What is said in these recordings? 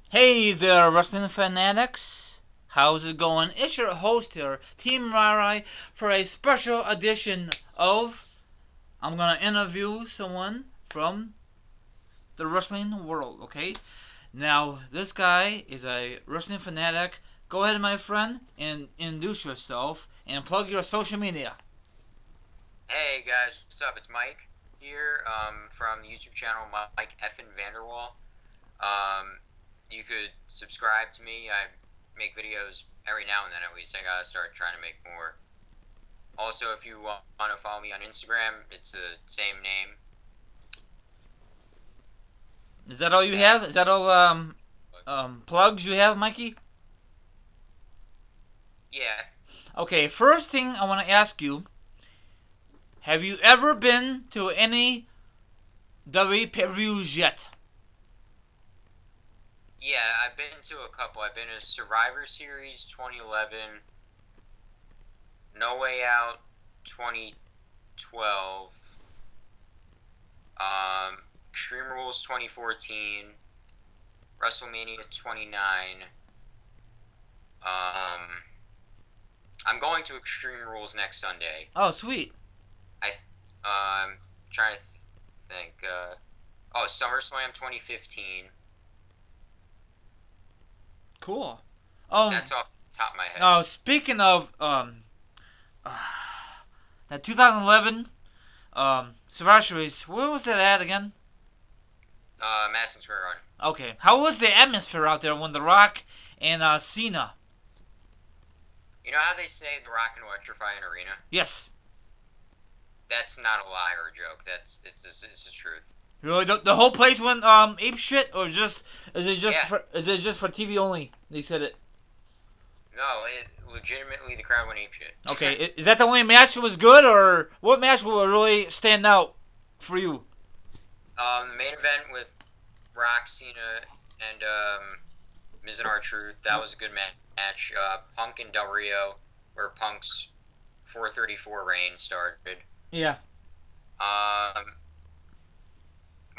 Hey there, wrestling fanatics. How's it going? It's your host here, Team Rarai, for a special edition of I'm gonna interview someone from the wrestling world, okay? Now, this guy is a wrestling fanatic. Go ahead, my friend, and introduce yourself and plug your social media. Hey guys, what's up? It's Mike here from the YouTube channel Mike Van Der Wall. Um, you could subscribe to me. I make videos every now and then at least. I gotta start trying to make more. Also, if you want to follow me on Instagram, it's the same name. Is that all you And have? Is that all plugs you have, Mikey? yeah, Okay, first thing I want to ask you, have you ever been to any WWE pay-per-views yet? yeah, I've been to a couple. I've been to Survivor Series 2011, No Way Out 2012, Extreme Rules 2014. WrestleMania 29. I'm going to Extreme Rules next Sunday. Oh, sweet. I trying to think. SummerSlam 2015. Cool. That's off the top of my head. Now speaking of that 2011 Survivor Series, where was that at again? Madison Square Garden. Okay, how was the atmosphere out there when The Rock and Cena? You know how they say The Rock can electrify an arena? Yes. That's not a lie or a joke. It's the truth. Really, the whole place went ape shit, or just Yeah. is it just for TV only? They said it. No, it legitimately the crowd went apeshit. Okay, is that the only match that was good, or what match will really stand out for you? The main event with Rock, Cena, and Miz and R-Truth, that was a good match. Punk and Del Rio, where Punk's 434 reign started. Yeah. Um,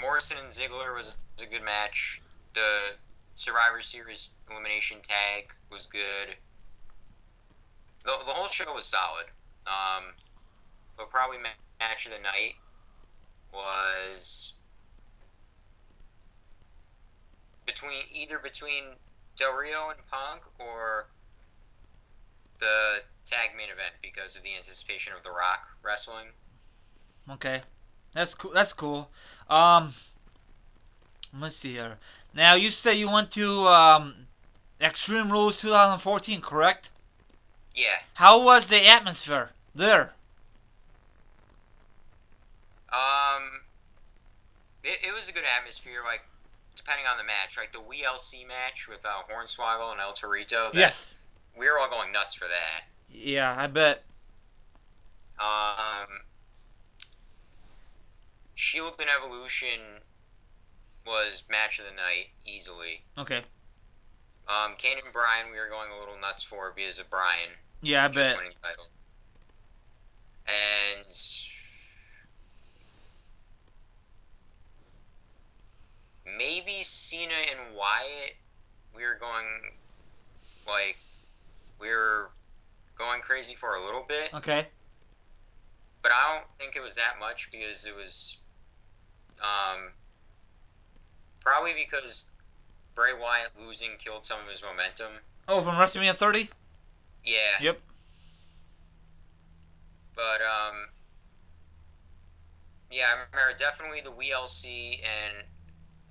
Morrison and Ziggler was a good match. The Survivor Series elimination tag was good. The whole show was solid. But probably match of the night was between Del Rio and Punk or the tag main event because of the anticipation of The Rock wrestling. Okay, that's cool. That's cool. Um, let's see here. Now you say you went to Extreme Rules 2014, correct? Yeah. How was the atmosphere there? Um, it was a good atmosphere. Like depending on the match, like the WLC match with Hornswoggle and El Torito. Yes. We were all going nuts for that. Yeah, I bet. Um, Shield and Evolution was match of the night easily. Okay. Kane and Bryan, we were going a little nuts for because of Bryan Yeah, I just bet. winning the title. And maybe Cena and Wyatt, we were going like we were going crazy for a little bit. Okay. But I don't think it was that much because it was probably because Bray Wyatt losing killed some of his momentum. Oh, from WrestleMania 30? Yeah. Yep. But yeah, I remember definitely the WLC and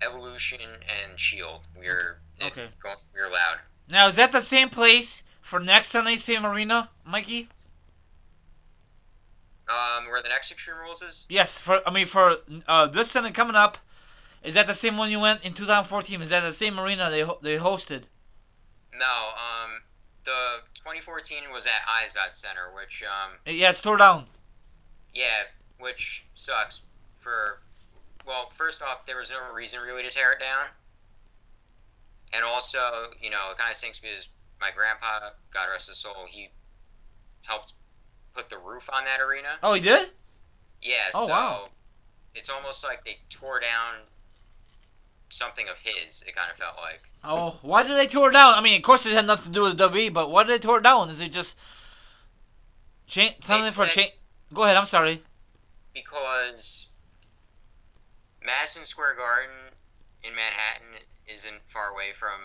Evolution and Shield. We were Okay. we were loud. Now, is that the same place for next Sunday, same arena, Mikey? Where the next Extreme Rules is? Yes. For this Sunday coming up, is that the same one you went in 2014? Is that the same arena they hosted? No. The 2014 was at Izod Center, which Yeah, it's tore down. yeah, which sucks. First off, there was no reason really to tear it down. And also, it kind of stinks because my grandpa, God rest his soul, he helped put the roof on that arena. Oh, he did? Yeah, Oh, so wow. it's almost like they tore down something of his. It kind of felt like. Oh, why did they tear it down? I mean, of course it had nothing to do with the WWE, but why did they tear it down? Is it just something for change? Go ahead. I'm sorry. Because Madison Square Garden in Manhattan isn't far away from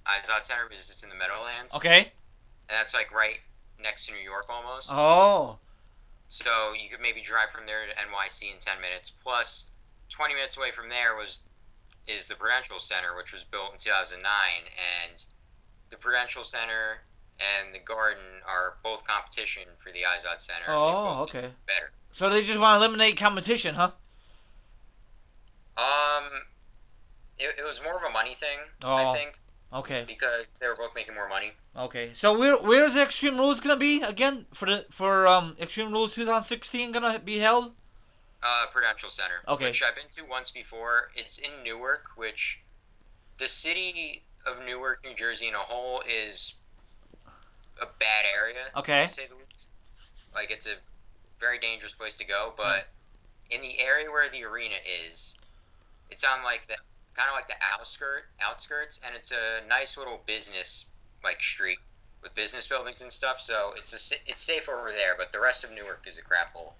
Izod Center because it's in the Meadowlands. Okay. And that's like right next to New York almost. Oh. So you could maybe drive from there to NYC in 10 minutes. Plus, 20 minutes away from there is the Prudential Center, which was built in 2009. And the Prudential Center and the Garden are both competition for the Izod Center. Oh, okay. Better. So they just want to eliminate competition, huh? It was more of a money thing, Oh. I think. Okay. Because they were both making more money. Okay. So where's the Extreme Rules gonna be again for Extreme Rules 2016 gonna be held? Prudential Center. Okay. Which I've been to once before. It's in Newark, which the city of Newark, New Jersey, in a whole is a bad area. Okay. To say the least. Like it's a very dangerous place to go, but in the area where the arena is, it's on like the kind of like the outskirts, and it's a nice little business like street with business buildings and stuff. So it's safe over there, but the rest of Newark is a crap hole.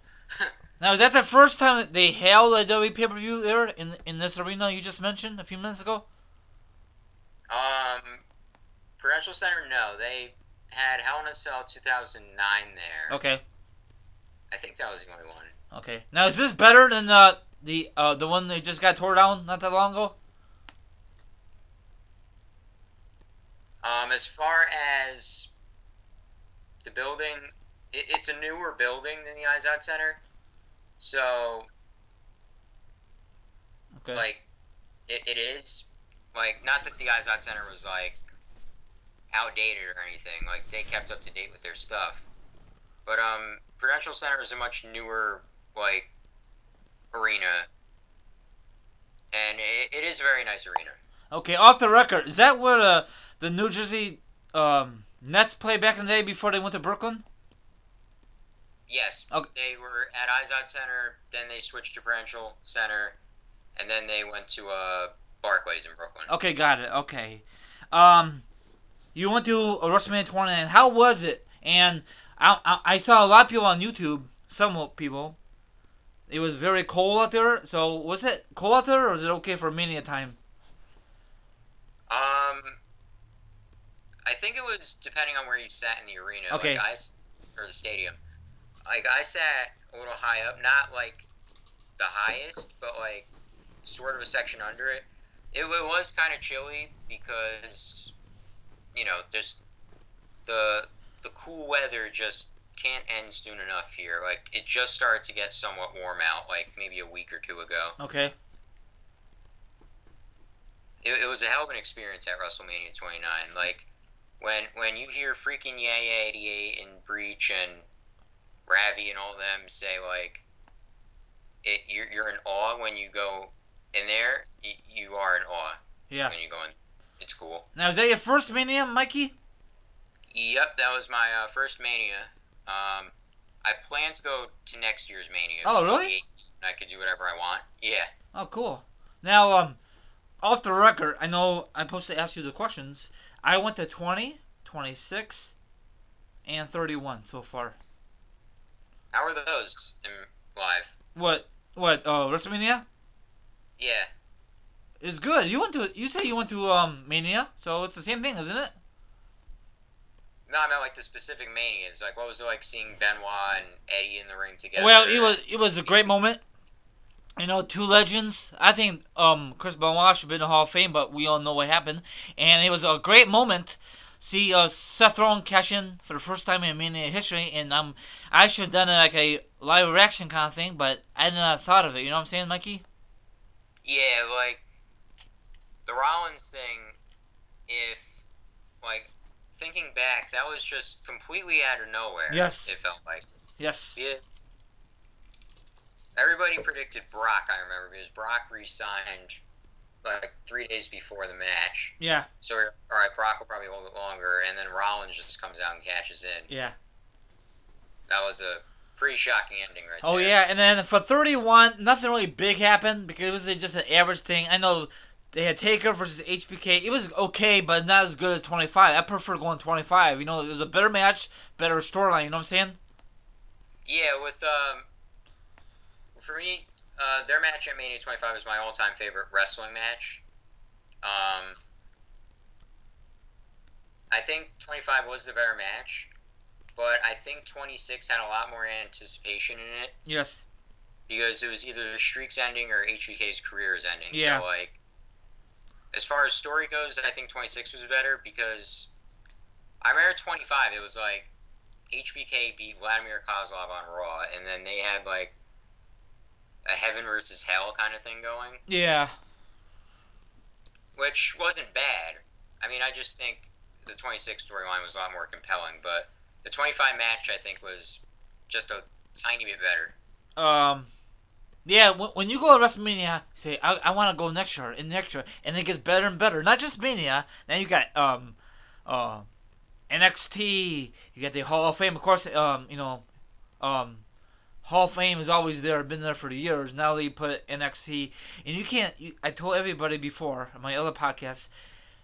Now, is that the first time that they held a WWE pay-per-view there in this arena you just mentioned a few minutes ago? Prudential Center, no, they had Hell in a Cell 2009 there. Okay. I think that was the only one. Okay. Now, is this better than the one that just got tore down not that long ago? As far as the building, it's a newer building than the Izod Center, so okay. Like it is like not that the Izod Center was like outdated or anything. Like they kept up to date with their stuff, but Prudential Center is a much newer like arena, and it is a very nice arena. Okay, off the record, is that where the New Jersey Nets played back in the day before they went to Brooklyn? Yes. Okay. They were at Izod Center, then they switched to Prudential Center, and then they went to Barclays in Brooklyn. Okay, got it. Okay. You went to WrestleMania 29. How was it? And I saw a lot of people on YouTube, some people. It was very cold out there. So was it cold out there, or was it okay for Mania time? I think it was depending on where you sat in the arena. Okay. Like or the stadium. Like I sat a little high up, not like the highest, but like sort of a section under it. It was kind of chilly because just the cool weather just can't end soon enough here. Like it just started to get somewhat warm out, like maybe a week or two ago. Okay. It was a hell of an experience at WrestleMania 29. Like when you hear freaking Yaya 88 and Breach and Ravi and all of them say like you're in awe when you go in there. You are in awe. Yeah. When you go in, it's cool. Now, is that your first Mania, Mikey? Yep, that was my first Mania. I plan to go to next year's Mania. Oh, really? I could do whatever I want. Yeah. Oh, cool. Now, off the record, I know I'm supposed to ask you the questions. I went to 20, 26, and 31 so far. How are those in live? What? WrestleMania? Yeah. It's good. You say you went to Mania, so it's the same thing, isn't it? No, I meant like the specific Manias. Like, what was it like seeing Benoit and Eddie in the ring together? Well, it was a great moment. Two legends. I think Chris Benoit should be in the Hall of Fame, but we all know what happened. And it was a great moment. See Seth Rollins cash in for the first time in Mania history, and I should have done it like a live reaction kind of thing, but I didn't have thought of it. You know what I'm saying, Mikey? Yeah, like the Rollins thing. If like thinking back, that was just completely out of nowhere. Yes. It felt like. Yes. Yeah. Everybody predicted Brock, I remember, because Brock re-signed like 3 days before the match. Yeah. So, all right, Brock will probably hold it longer, and then Rollins just comes out and cashes in. Yeah. That was a pretty shocking ending right there. Oh, yeah, and then for 31, nothing really big happened because it was just an average thing. I know they had Taker versus HBK. It was okay, but not as good as 25. I prefer going 25. You know, it was a better match, better storyline. You know what I'm saying? Yeah, with for me, their match at Mania 25 is my all-time favorite wrestling match. I think 25 was the better match, but I think 26 had a lot more anticipation in it. Yes. Because it was either the streak's ending or HBK's career is ending. Yeah. So, like, as far as story goes, I think 26 was better because I remember 25, it was like HBK beat Vladimir Kozlov on Raw, and then they had, like, a heaven versus hell kind of thing going. Yeah. Which wasn't bad. I mean, I just think the 26 storyline was a lot more compelling, but the 25 match, I think, was just a tiny bit better. Yeah, when you go to WrestleMania, you say, I want to go next year, and it gets better and better. Not just Mania. Now you got, NXT, you got the Hall of Fame. Of course, Hall of Fame is always there, been there for the years. Now they put NXT, and you can't. I told everybody before on my other podcast,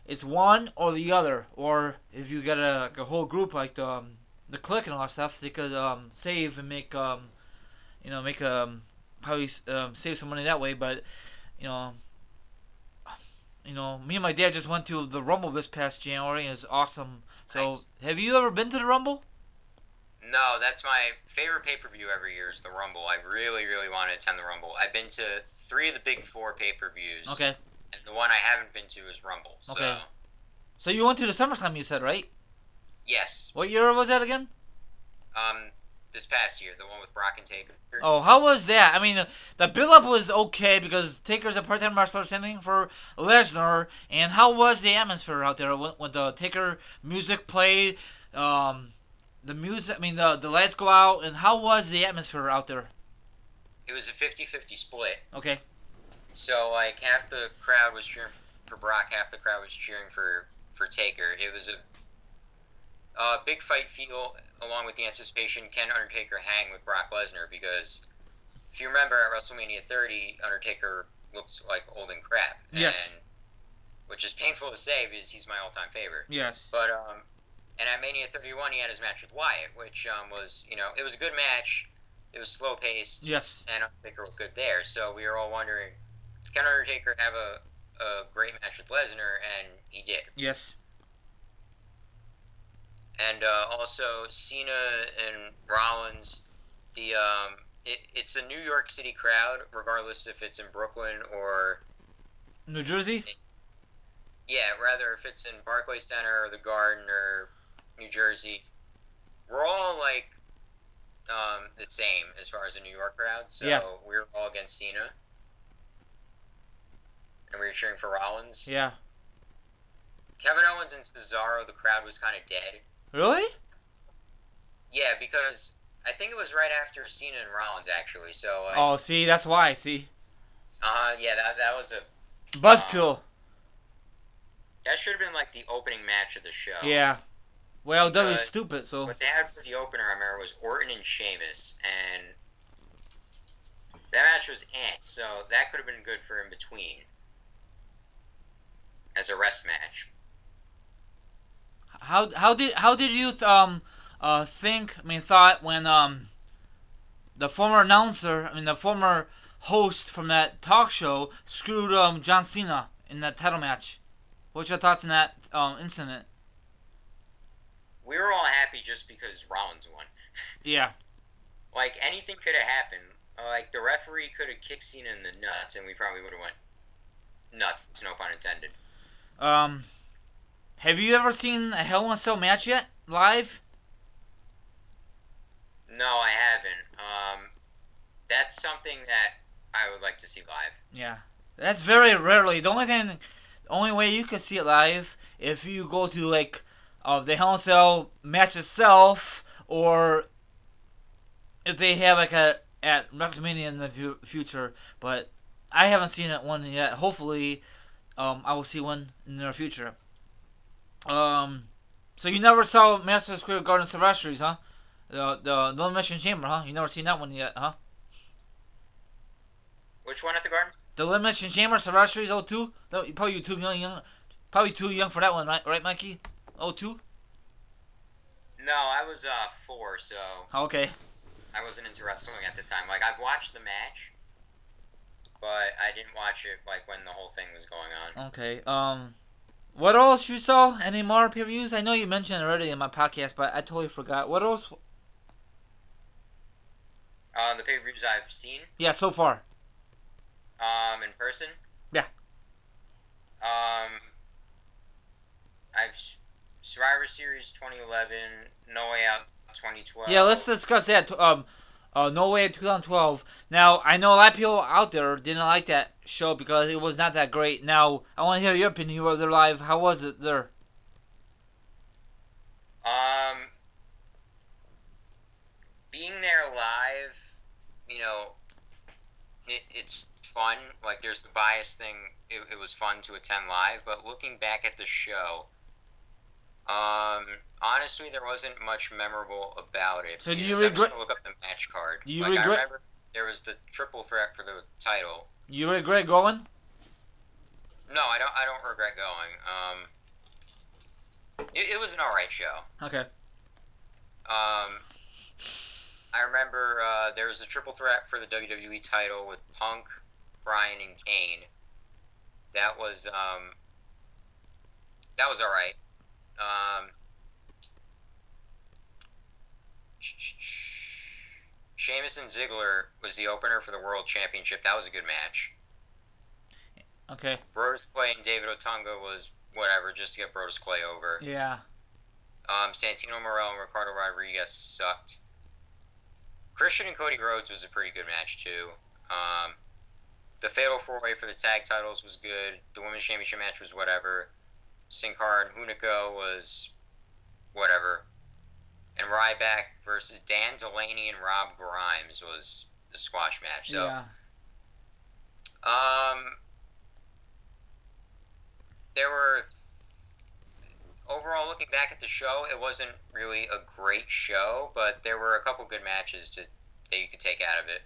it's one or the other. Or if you got a whole group like the Click and all that stuff, they could save and make probably save some money that way. But you know. Me and my dad just went to the Rumble this past January. It was awesome. So, Nice. have you ever been to the Rumble? No, that's my favorite pay-per-view every year is the Rumble. I really, really want to attend the Rumble. I've been to 3 of the big 4 pay-per-views. Okay. And the one I haven't been to is Rumble. So, Okay. So you went to the SummerSlam, you said, right? yes. What year was that again? This past year, the one with Brock and Taker. Oh, how was that? I mean, the build-up was okay because Taker's a part-time wrestler, same thing for Lesnar. And how was the atmosphere out there when the Taker music played? The music, I mean, the lights go out, and how was the atmosphere out there? It was a 50-50 split. Okay. So, like, half the crowd was cheering for Brock, half the crowd was cheering for Taker. It was a big fight feel, along with the anticipation, can Undertaker hang with Brock Lesnar? Because if you remember at WrestleMania 30, Undertaker looked like old and crap. Yes. Which is painful to say because he's my all-time favorite. Yes. But, and at Mania 31, he had his match with Wyatt, which was, it was a good match. It was slow-paced. Yes. And Undertaker looked good there. So we were all wondering, can Undertaker have a great match with Lesnar? And he did. Yes. And also Cena and Rollins, it's a New York City crowd, regardless if it's in Brooklyn or New Jersey? Yeah, rather if it's in Barclays Center or the Garden or New Jersey. We're all like the same as far as a New York crowd, so Yeah. we were all against Cena. And we were cheering for Rollins. Yeah. Kevin Owens and Cesaro, the crowd was kind of dead. Really? Yeah, because I think it was right after Cena and Rollins, actually. So. Oh, see, that's why. See. Yeah, that was a Buzzkill. That should have been like the opening match of the show. Yeah. Well, that was Because stupid. So. what they had for the opener, I remember, was Orton and Sheamus, and that match was so that could have been good for in between as a rest match. How did you thought when the former announcer, the former host from that talk show screwed John Cena in that title match? What's your thoughts on that incident? We were all happy just because Rollins won. Yeah. Like, anything could have happened. Like, the referee could have kicked Cena in the nuts, and we probably would have went nuts, no pun intended. Have you ever seen a Hell in a Cell match yet, live? No, I haven't. That's something that I would like to see live. Yeah. That's very rarely. The only way you can see it live if you go to like the Hell in a Cell match itself, or if they have like at WrestleMania in the future. But I haven't seen it one yet. Hopefully, I will see one in the near future. So you never saw Madison Square Garden Silvestris, huh? The Elimination Chamber, huh? You never seen that one yet, huh? Which one at the Garden? The Elimination Chamber, Survivor Series 02? No, probably probably too young for that one, right, Mikey? 02? No, I was 4, so Okay. I wasn't into wrestling at the time. Like I've watched the match, but I didn't watch it like when the whole thing was going on. Okay. What else you saw? Any more pay-per-views? I know you mentioned it already in my podcast, but I totally forgot. What else? The pay-per-views I've seen. Yeah, so far. In person. Yeah. I've Survivor Series 2011, No Way Out 2012. Yeah, let's discuss that. No Way 2012. Now, I know a lot of people out there didn't like that show because it was not that great. Now, I want to hear your opinion. You were there live. How was it there? Being there live, you know, it's fun. Like, there's the bias thing. It was fun to attend live, but looking back at the show, honestly, there wasn't much memorable about it. So do you I'm just regret? gonna look up the match card. Do you like, regret? I remember there was the triple threat for the title. You regret going? No, I don't regret going. It was an alright show. Okay. I remember there was a triple threat for the WWE title with Punk, Bryan, and Kane. That was alright. Sheamus and Ziggler was the opener for the World Championship. That was a good match. Okay. Brodus Clay and David Otunga was whatever, just to get Brodus Clay over. Yeah. Santino Morel and Ricardo Rodriguez sucked. Christian and Cody Rhodes was a pretty good match too. The Fatal 4-Way for the tag titles was good. The Women's Championship match was whatever. Sin Cara and Hunico was whatever. And Ryback versus Dan Delaney and Rob Grimes was the squash match. So, yeah. There were overall, looking back at the show, it wasn't really a great show, but there were a couple good matches that you could take out of it.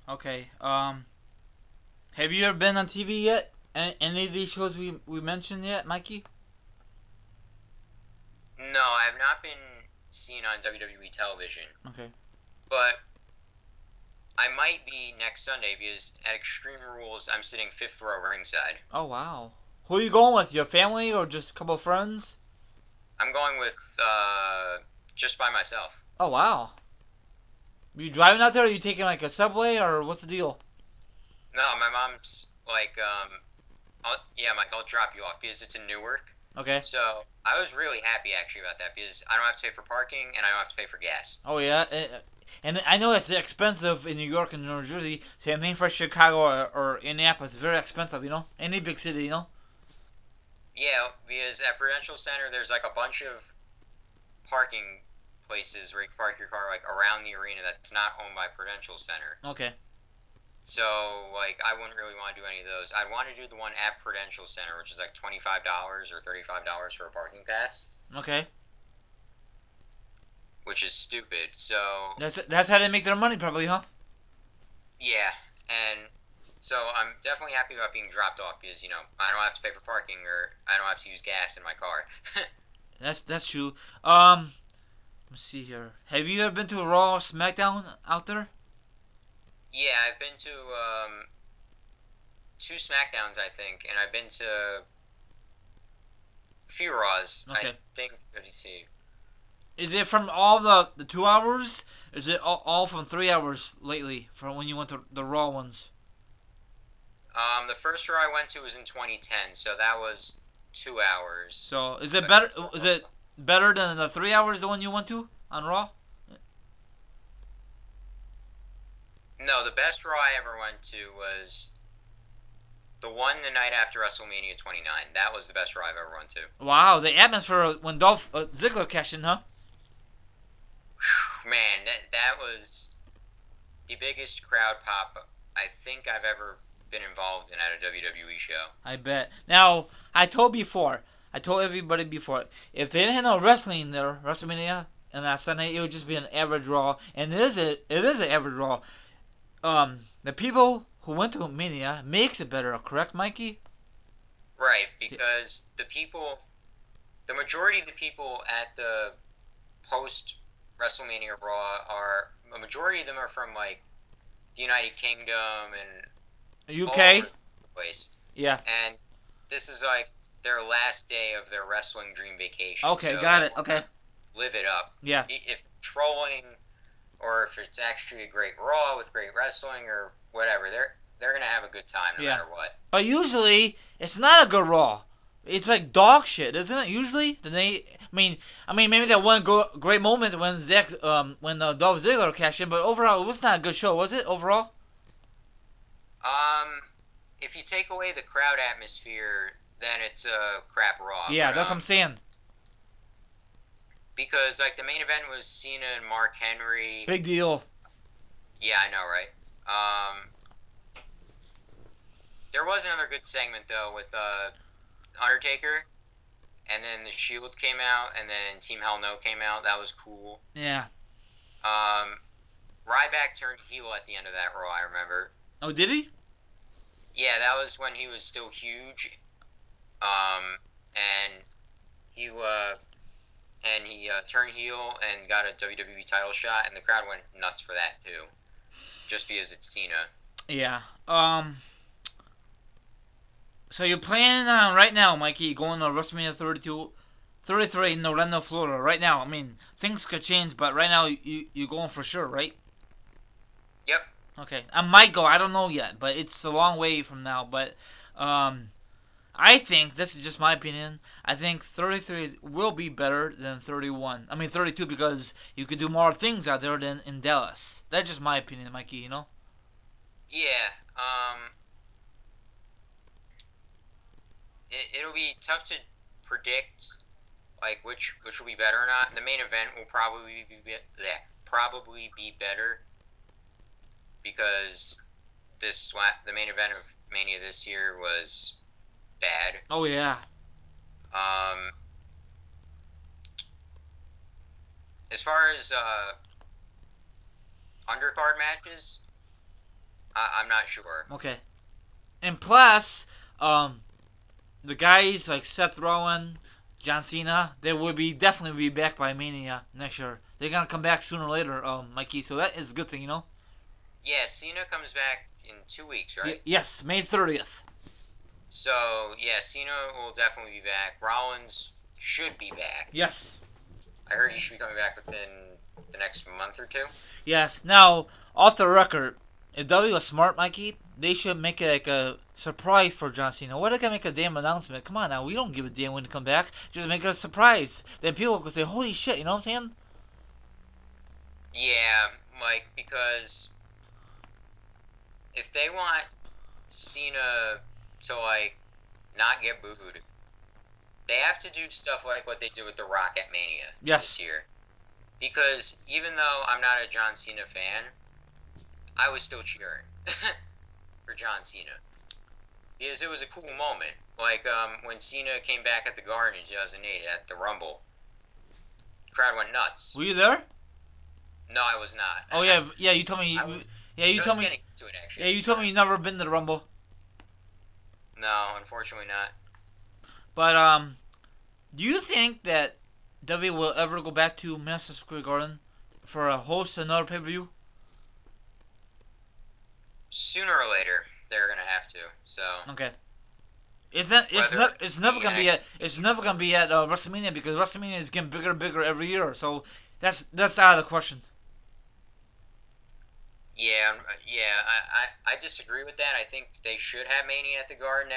Okay. Have you ever been on TV yet? Any of these shows we mentioned yet, Mikey? No, I have not been seen on WWE television. Okay. But I might be next Sunday because at Extreme Rules, I'm sitting 5th row ringside. Oh, wow. Who are you going with? Your family or just a couple of friends? I'm going with just by myself. Oh, wow. You driving out there, or are you taking like a subway, or what's the deal? No, my mom's like, Mike, I'll drop you off because it's in Newark. Okay. So I was really happy actually about that because I don't have to pay for parking and I don't have to pay for gas. Oh, yeah. And I know it's expensive in New York and New Jersey. Same thing for Chicago or Indianapolis. It's very expensive, you know? Any big city, you know? Yeah, because at Prudential Center, there's like a bunch of parking places where you can park your car like around the arena that's not owned by Prudential Center. Okay. So, like, I wouldn't really want to do any of those. I'd want to do the one at Prudential Center, which is like $25 or $35 for a parking pass. Okay. Which is stupid, so... That's how they make their money, probably, huh? Yeah, and so I'm definitely happy about being dropped off because, you know, I don't have to pay for parking or I don't have to use gas in my car. That's true. Let's see here. Have you ever been to a Raw or SmackDown out there? Yeah, I've been to 2 SmackDowns, I think, and I've been to a few Raws. Okay. I think, let me see. Is it from all the 2 hours? Is it all from 3 hours lately from when you went to the Raw ones? The first Raw I went to was in 2010, so that was 2 hours. So is it better? Is it better than the 3 hours the one you went to on Raw? No, the best Raw I ever went to was the one the night after WrestleMania 29. That was the best Raw I've ever went to. Wow, the atmosphere when Dolph Ziggler cashed in, huh? Whew, man, that was the biggest crowd pop I think I've ever been involved in at a WWE show. I bet. Now, I told everybody before, if they didn't have no wrestling there, WrestleMania, and that Sunday, it would just be an average Raw, and it is an average Raw. The people who went to Mania makes it better, correct, Mikey? Right, because the majority of the people at the post WrestleMania Raw a majority of them are from like the United Kingdom and all over UK? the place. Yeah. And this is like their last day of their wrestling dream vacation. Okay, so got it. Okay. Live it up. Yeah. If trolling or if it's actually a great Raw with great wrestling or whatever, they're gonna have a good time no matter what. But usually it's not a good Raw. It's like dog shit, isn't it? Usually, I mean, maybe that one great moment when Dolph Ziggler cashed in, but overall, it was not a good show, was it? Overall? If you take away the crowd atmosphere, then it's a crap Raw. Yeah, but, that's what I'm saying. Because like the main event was Cena and Mark Henry. Big deal. Yeah, I know, right? There was another good segment though with Undertaker, and then the Shield came out, and then Team Hell No came out. That was cool. Yeah. Ryback turned heel at the end of that Raw. I remember. Oh, did he? Yeah, that was when he was still huge. And he turned heel and got a WWE title shot, and the crowd went nuts for that too, just because it's Cena. Yeah. So you're planning on right now, Mikey, going to WrestleMania 33 in Orlando, Florida. Right now, I mean, things could change, but right now you're going for sure, right? Yep. Okay, I might go. I don't know yet, but it's a long way from now. But I think, this is just my opinion, I think 33 will be better than 31. I mean 32, because you could do more things out there than in Dallas. That's just my opinion, Mikey, you know? Yeah. It'll be tough to predict like which will be better or not. The main event will probably be better because the main event of Mania this year was bad. Oh yeah. As far as undercard matches, I'm not sure. Okay. And plus, the guys like Seth Rollins, John Cena, they will definitely be back by Mania next year. They're gonna come back sooner or later, Mikey. So that is a good thing, you know. Yeah, Cena comes back in 2 weeks, right? Yes, May 30th. So yeah, Cena will definitely be back. Rollins should be back. Yes. I heard he should be coming back within the next month or two. Yes. Now, off the record, if W was smart, Mikey, they should make it like a surprise for John Cena. Why they gotta make a damn announcement? Come on now, we don't give a damn when to come back. Just make it a surprise. Then people will say, holy shit, you know what I'm saying? Yeah, like, because if they want Cena to, like, not get booed, they have to do stuff like what they did with The Rock at Mania this year. Because even though I'm not a John Cena fan, I was still cheering for John Cena. Because it was a cool moment. Like, when Cena came back at the Garden in 2008 at the Rumble, the crowd went nuts. Were you there? No, I was not. Oh yeah, you told me. You told me. Getting to it, actually. Yeah, you told me you never been to the Rumble. No, unfortunately not. But do you think that W will ever go back to Madison Square Garden for a host another pay-per-view? Sooner or later, they're gonna have to. So. Okay. It's never gonna be at WrestleMania, because WrestleMania is getting bigger and bigger every year. So that's out of the question. Yeah, I disagree with that. I think they should have Mania at the Garden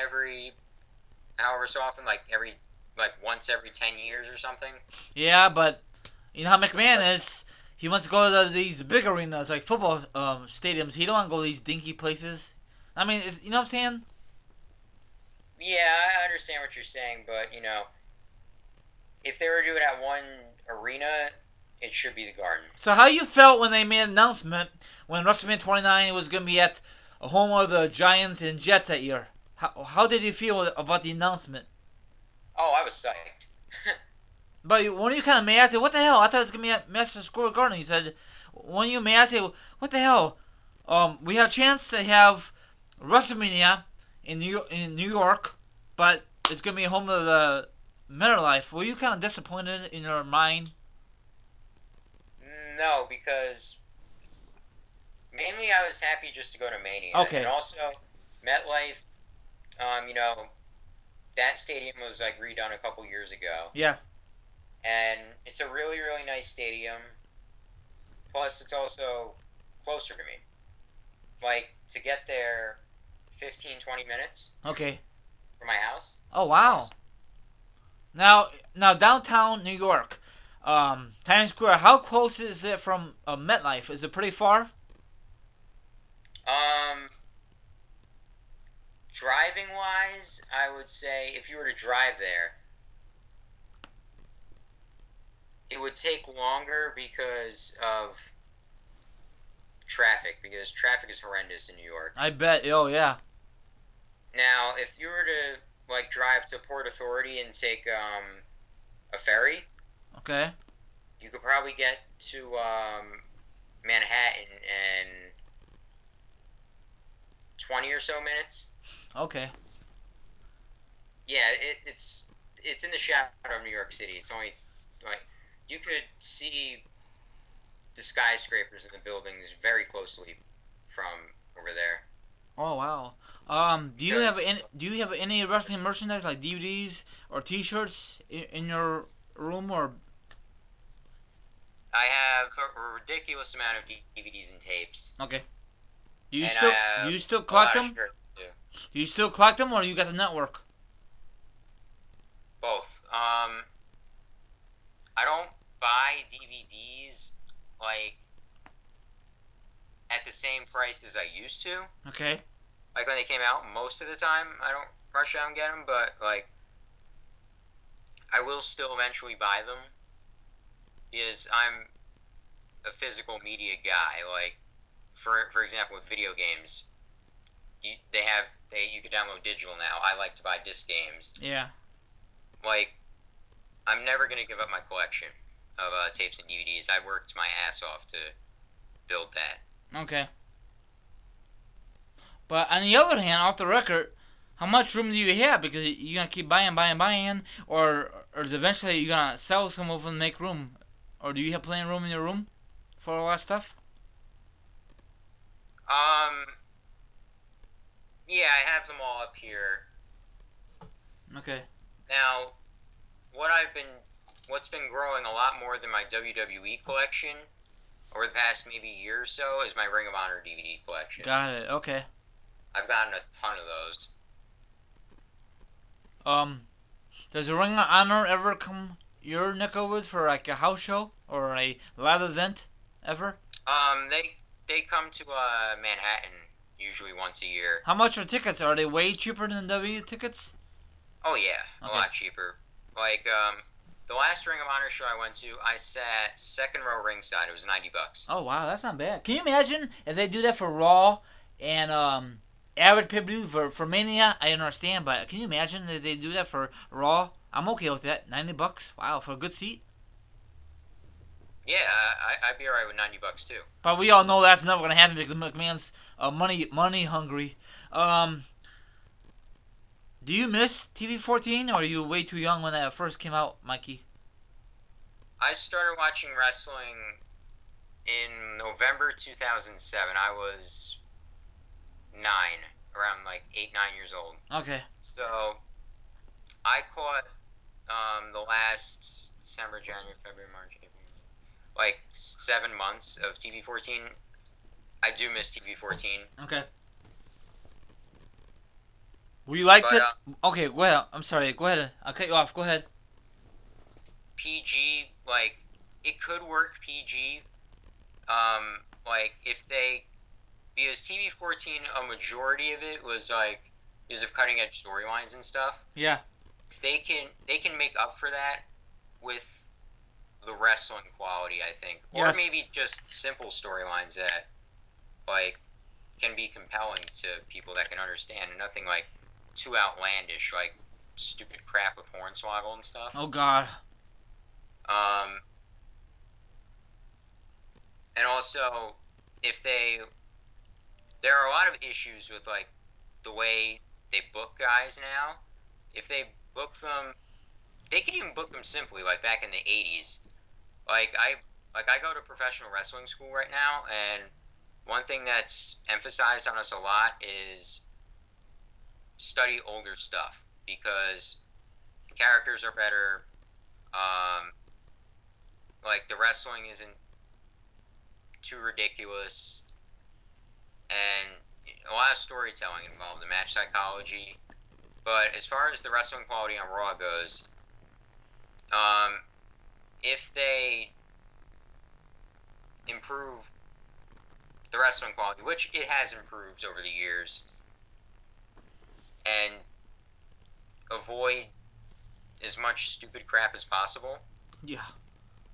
however so often, like once every 10 years or something. Yeah, but you know how McMahon is. He wants to go to these big arenas, like football stadiums. He don't want to go to these dinky places. I mean, you know what I'm saying? Yeah, I understand what you're saying, but, you know, if they were to do it at one arena, it should be the Garden. So how you felt when they made an announcement when WrestleMania 29 was going to be at a home of the Giants and Jets that year? How did you feel about the announcement? Oh, I was psyched. But when you kind of mad, I said, what the hell? I thought it was going to be at Madison Square Garden. He said, when you mad, I said, what the hell? We have a chance to have WrestleMania in New York, but it's gonna be home of the MetLife. Were you kind of disappointed in your mind? No, because mainly I was happy just to go to Mania, and Okay. also MetLife. You know, that stadium was like redone a couple years ago, Yeah. and it's a really really nice stadium. Plus, it's also closer to me. Like to get there, 15-20 minutes Okay. from my house. Oh It's wow. awesome. Now downtown New York, Times Square. How close is it from MetLife? Is it pretty far? Um, Driving wise, I would say if you were to drive there, it would take longer because of traffic. Because traffic is horrendous in New York. I bet. Oh yeah. Now, if you were to like drive to Port Authority and take a ferry, Okay. you could probably get to Manhattan in 20 or so minutes. Okay. Yeah, it's in the shadow of New York City. It's only like you could see the skyscrapers and the buildings very closely from over there Oh wow. because Do you have any wrestling merchandise like DVDs or T-shirts in your room or? I have a ridiculous amount of DVDs and tapes, Okay. and I Do have you still a collect lot of them? shirts too. Do you still collect them or you got the network? Both. I don't buy DVDs like at the same price as I used to. Okay. Like when they came out, most of the time I don't rush out and get them, but like I will still eventually buy them because I'm a physical media guy. Like for example, with video games, you could download digital now. I like to buy disc games. Yeah. Like I'm never gonna give up my collection of tapes and DVDs. I worked my ass off to build that. Okay. But on the other hand, off the record, how much room do you have? Because you're gonna keep buying, or is eventually you gonna sell some of them and make room, or do you have plenty of room in your room for all that stuff? Um, yeah, I have them all up here. Okay. Now, what I've been, what's been growing a lot more than my WWE collection over the past maybe year or so is my Ring of Honor DVD collection. Got it. Okay. I've gotten a ton of those. Um, does the Ring of Honor ever come your neck of the woods for like a house show or a live event ever? They come to Manhattan usually once a year. How much are tickets? Are they way cheaper than W tickets? Oh yeah, a Okay. lot cheaper. Like the last Ring of Honor show I went to, I sat second row ringside. It was $90. Oh wow, that's not bad. Can you imagine if they do that for Raw and average pay per view for Mania? I understand, but can you imagine that they do that for Raw? I'm okay with that. $90. Wow, for a good seat. Yeah, I'd be alright with $90 too. But we all know that's never gonna happen because McMahon's money hungry. Um, do you miss TV 14 or are you way too young when that first came out, Mikey? I started watching wrestling in November 2007. I was 9, around like 8, 9 years old. Okay. So I caught the last December, January, February, March, April, like 7 months of TV 14. I do miss TV 14, Okay. We liked but it. Okay, go ahead. I'm sorry. Go ahead. I'll cut you off. Go ahead. PG, like it could work PG. Like if they, because TV 14, a majority of it was like because of cutting edge storylines and stuff. Yeah. They can make up for that with the wrestling quality, I think, or Yes. maybe just simple storylines that like can be compelling to people that can understand, and nothing like too outlandish, like stupid crap with Hornswoggle and stuff. Oh God. Um, and also, if they, there are a lot of issues with like the way they book guys now. If they book them, they can even book them simply, like back in the '80s. Like I go to professional wrestling school right now, and one thing that's emphasized on us a lot is study older stuff because characters are better. Um, like the wrestling isn't too ridiculous, and a lot of storytelling involved, the match psychology. But as far as the wrestling quality on Raw goes, um, if they improve the wrestling quality, which it has improved over the years, and avoid as much stupid crap as possible, Yeah.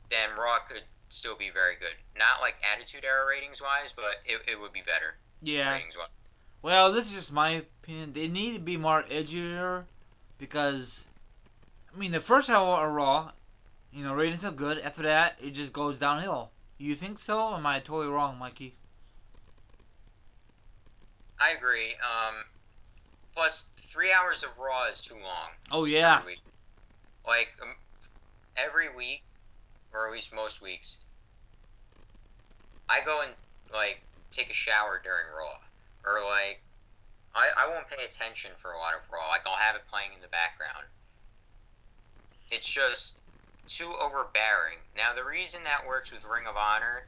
then Raw could still be very good. Not like Attitude Era ratings wise, but it would be better Yeah. ratings wise. Well, this is just my opinion. They need to be more edgier because, I mean, the first hour of Raw, ratings are good. After that, it just goes downhill. You think so? Or am I totally wrong, Mikey? I agree. Plus, 3 hours of Raw is too long. Oh, yeah. Every week. Like, every week, or at least most weeks, I go and, like, take a shower during Raw. Or, like, I won't pay attention for a lot of Raw. Like, I'll have it playing in the background. It's just too overbearing. Now, the reason that works with Ring of Honor,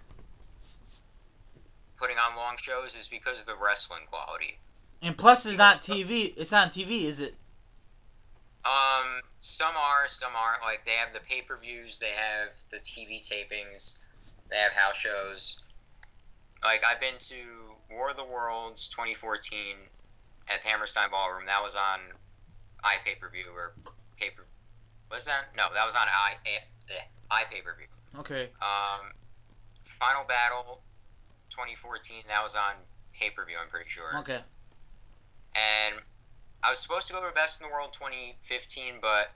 putting on long shows, is because of the wrestling quality. And plus, it's not TV. It's not TV, is it? Some are, some aren't. Like, they have the pay-per-views, they have the TV tapings, they have house shows. Like, I've been to War of the Worlds 2014 at the Hammerstein Ballroom. That was on iPay-per-view or paper. Was that? No, that was on iPay-per-view. Okay. Final Battle 2014. That was on pay-per-view. I'm pretty sure. Okay. And I was supposed to go to Best in the World 2015, but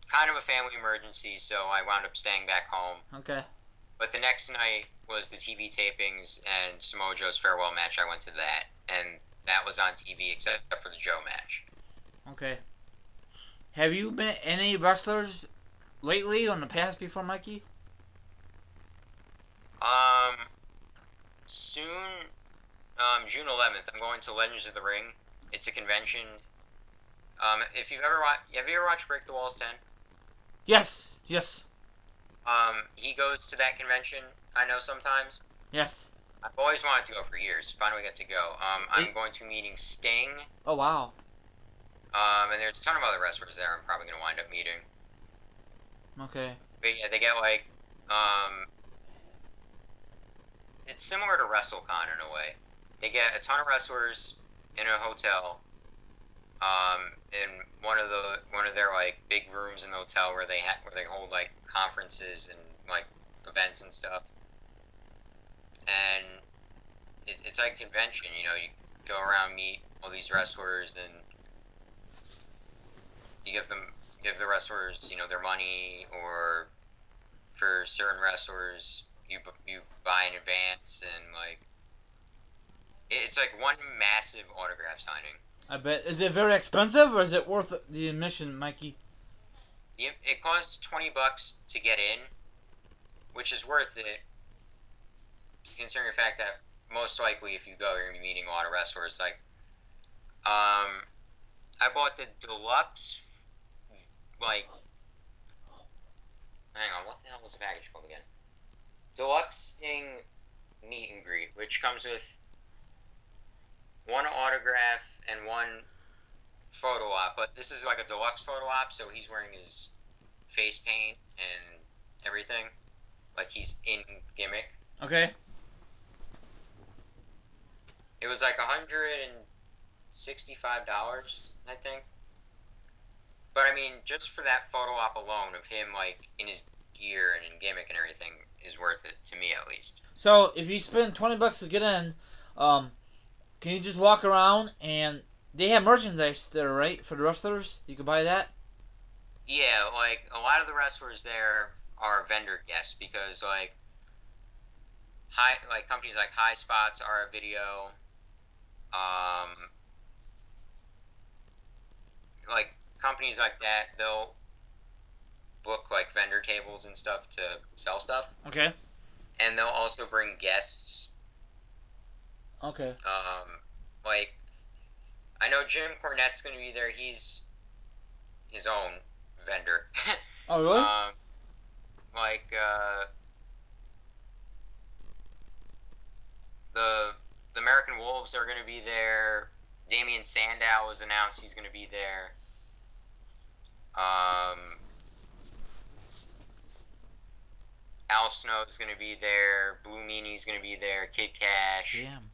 kind of a family emergency, so I wound up staying back home. Okay. But the next night was the TV tapings and Samoa Joe's farewell match. I went to that, and that was on TV except for the Joe match. Okay. Have you met any wrestlers lately on the past before, Mikey? Soon, June 11th, I'm going to Legends of the Ring. It's a convention. If you've ever have you ever watched Break the Walls 10? Yes. Yes. He goes to that convention, I know sometimes. Yes. I've always wanted to go for years. Finally get to go. I'm going to be meeting Sting. Oh, wow. And there's a ton of other wrestlers there I'm probably going to wind up meeting. Okay. But yeah, they get like, it's similar to WrestleCon in a way. They get a ton of wrestlers in a hotel, in one of their like big rooms in the hotel where they hold like conferences and like events and stuff. And it's like a convention, you go around, meet all these wrestlers, and you give the wrestlers, their money, or for certain wrestlers, you buy in advance, and like it's like one massive autograph signing. I bet. Is it very expensive, or is it worth the admission, Mikey? It costs $20 to get in, which is worth it, considering the fact that most likely if you go, you're gonna be meeting a lot of wrestlers. Like, I bought the deluxe, like, hang on, what the hell was the package called again? Deluxe Sting meet and greet, which comes with one autograph and one photo op, but this is like a deluxe photo op, so he's wearing his face paint and everything, like he's in gimmick. Okay. It was like $165, I think. But I mean, just for that photo op alone of him like in his gear and in gimmick and everything is worth it, to me at least. So if you spend $20 to get in, can you just walk around and they have merchandise there, right, for the wrestlers? You can buy that. Yeah, like a lot of the wrestlers there are vendor guests because like companies like High Spots are a video. like companies like that, they'll book like vendor tables and stuff to sell stuff, Okay. and they'll also bring guests. Okay. Like I know Jim Cornette's going to be there. He's his own vendor. Oh, really? um, like the American Wolves are going to be there. Damian Sandow was announced he's going to be there. Al Snow's going to be there. Blue Meanie's going to be there. Kid Cash. Damn.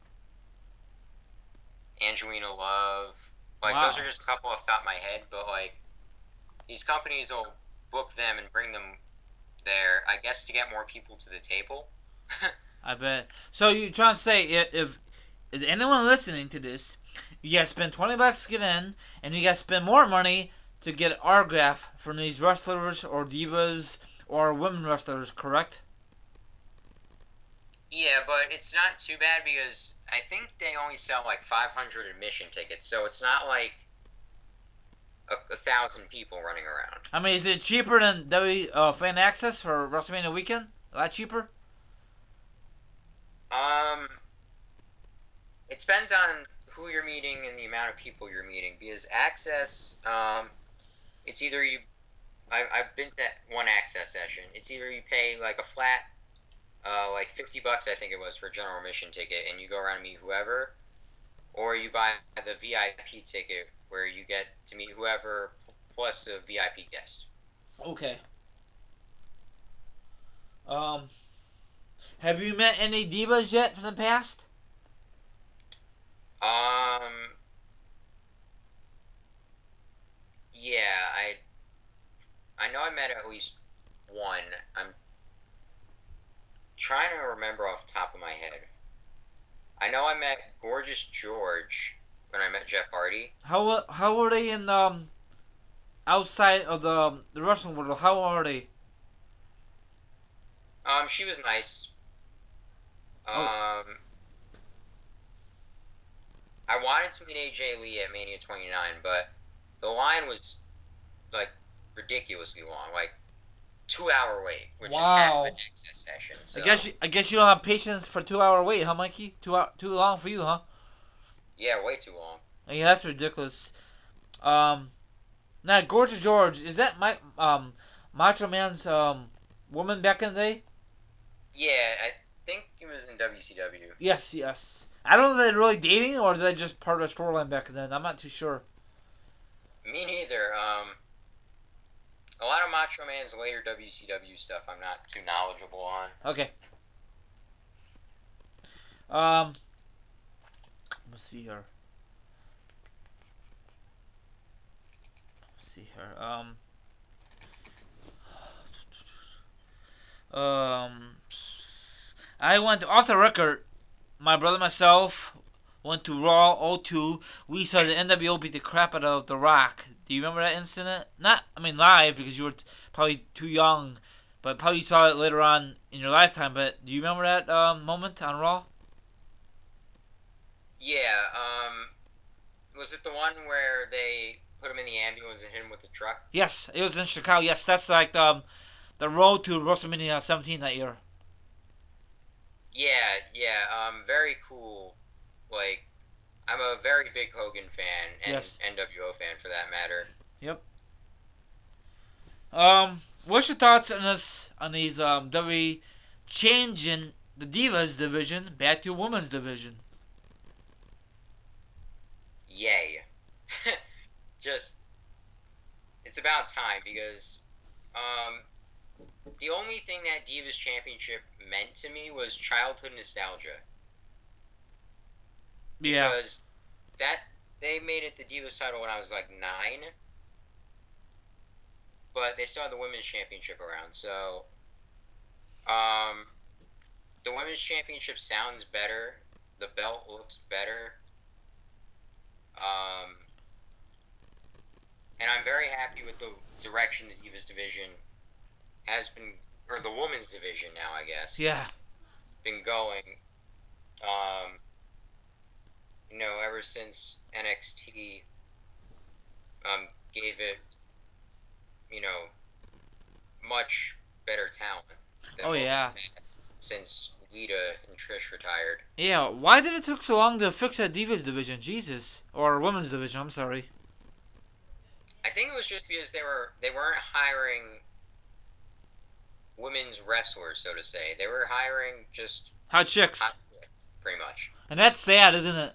Angelina Love. Like, Wow. those are just a couple off the top of my head, but, like, these companies will book them and bring them there, I guess, to get more people to the table. I bet. So you're trying to say if is anyone listening to this, you gotta spend $20 to get in, and you gotta spend more money to get autograph from these wrestlers or divas or women wrestlers, correct? Yeah, but it's not too bad because I think they only sell like 500 admission tickets, so it's not like a thousand people running around. I mean, is it cheaper than Fan Access for WrestleMania weekend? A lot cheaper? Um, it depends on who you're meeting and the amount of people you're meeting because Access, it's either you. I've been to one Access session. It's either you pay like a flat, like $50, I think it was, for a general admission ticket, and you go around and meet whoever, or you buy the VIP ticket where you get to meet whoever plus a VIP guest. Okay. Um, have you met any divas yet from the past? Um, yeah, I know I met at least one. I'm trying to remember off the top of my head. I know I met Gorgeous George when I met Jeff Hardy. How were they in outside of the wrestling world? How are they? She was nice. Oh, I wanted to meet AJ Lee at Mania 29, but the line was like ridiculously long, like 2 hour wait, which is half of an wow. access session. I So guess you don't have patience for 2 hour wait, huh, Mikey? Too long for you, huh? yeah, way too long. Yeah, that's ridiculous. Um, now Gorgeous George, is that Macho Man's woman back in the day? Yeah, I think he was in WCW. Yes, yes. I don't know if they're really dating or is that just part of the storyline back then. I'm not too sure. Me neither. A lot of Macho Man's later WCW stuff I'm not too knowledgeable on. Okay. Let's see here. Let's see here. Um, I went off the record. My brother and myself went to Raw '02. We saw the NWO beat the crap out of The Rock. Do you remember that incident? Not, I mean, live because you were probably too young, but probably saw it later on in your lifetime. But do you remember that moment on Raw? Yeah, was it the one where they put him in the ambulance and hit him with the truck? Yes, it was in Chicago. Yes, that's like the road to WrestleMania 17 that year. Yeah, yeah, very cool. Like, I'm a very big Hogan fan and Yes. NWO fan for that matter. Yep. What's your thoughts on this on these WWE changing the Divas division back to women's division? Yay. Just, it's about time because, um, the only thing that Divas Championship meant to me was childhood nostalgia. Yeah. Because that, they made it the Divas title when I was like 9, but they still had the Women's Championship around, so, um, the Women's Championship sounds better, the belt looks better, um, and I'm very happy with the direction the Divas division has been, or the women's division now, I guess, Yeah. been going. Ever since NXT, gave it, you know, much better talent than Oh what we've yeah. had since Lita and Trish retired. Yeah, why did it took so long to fix that Divas division? Jesus. Or women's division, I'm sorry. I think it was just because they weren't hiring women's wrestlers, so to say. They were hiring just Hot chicks. hot chicks, pretty much. And that's sad, isn't it?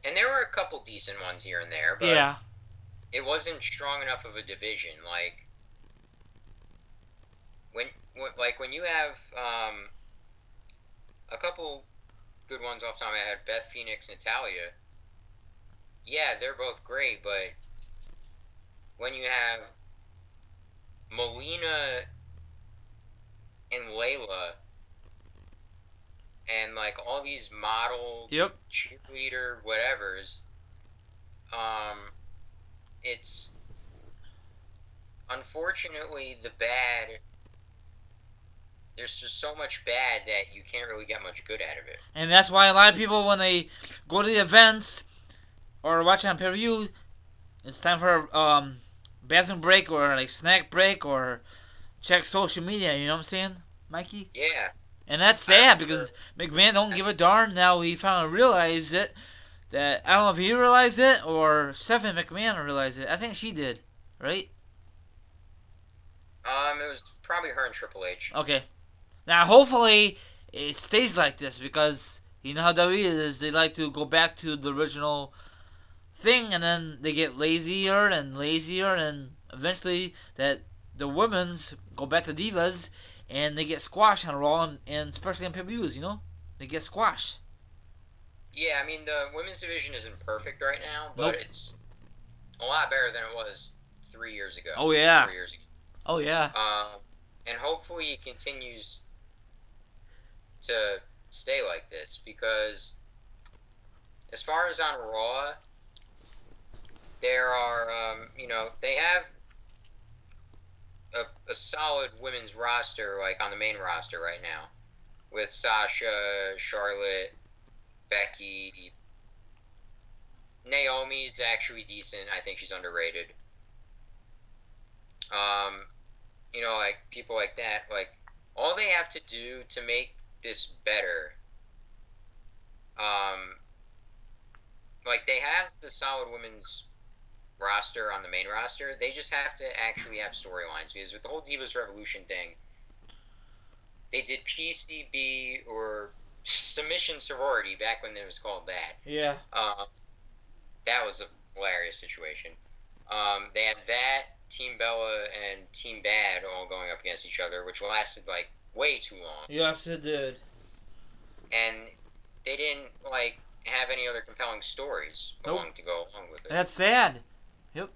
And there were a couple decent ones here and there, but Yeah. it wasn't strong enough of a division. When, when you have a couple good ones off the top of my head, Beth Phoenix, Natalia. Yeah, they're both great, but when you have Melina and Layla and like all these model Yep. cheerleader whatevers, um, it's unfortunately the bad. There's just so much bad that you can't really get much good out of it. And that's why a lot of people, when they go to the events or watch on pay-per-view, it's time for bathroom break or like snack break or check social media. You know what I'm saying, Mikey? Yeah. And that's sad because McMahon don't give a darn. Now he finally realized it. That I don't know if he realized it or Stephanie McMahon realized it. I think she did, right? It was probably her and Triple H. Okay. Now hopefully it stays like this because you know how WWE is. They like to go back to the original thing, and then they get lazier and lazier, and eventually that the women's go back to divas, and they get squashed on Raw, and especially on pay-per-views. You know, they get squashed. Yeah, I mean the women's division isn't perfect right now, but Nope. it's a lot better than it was 3 years ago. Oh yeah. 4 years ago. Oh yeah. And hopefully it continues to stay like this because as far as on Raw, there are, they have a solid women's roster, like on the main roster right now, with Sasha, Charlotte, Becky. Naomi's actually decent. I think she's underrated. Like people like that, like all they have to do to make this better, like they have the solid women's roster on the main roster. They just have to actually have storylines because with the whole Divas Revolution thing, they did PCB or Submission Sorority back when it was called that. Yeah. That was a hilarious situation. They had that, Team Bella and Team Bad all going up against each other, which lasted like way too long. Yes, it did. And they didn't like have any other compelling stories Nope. to go along with it. That's sad. Yep.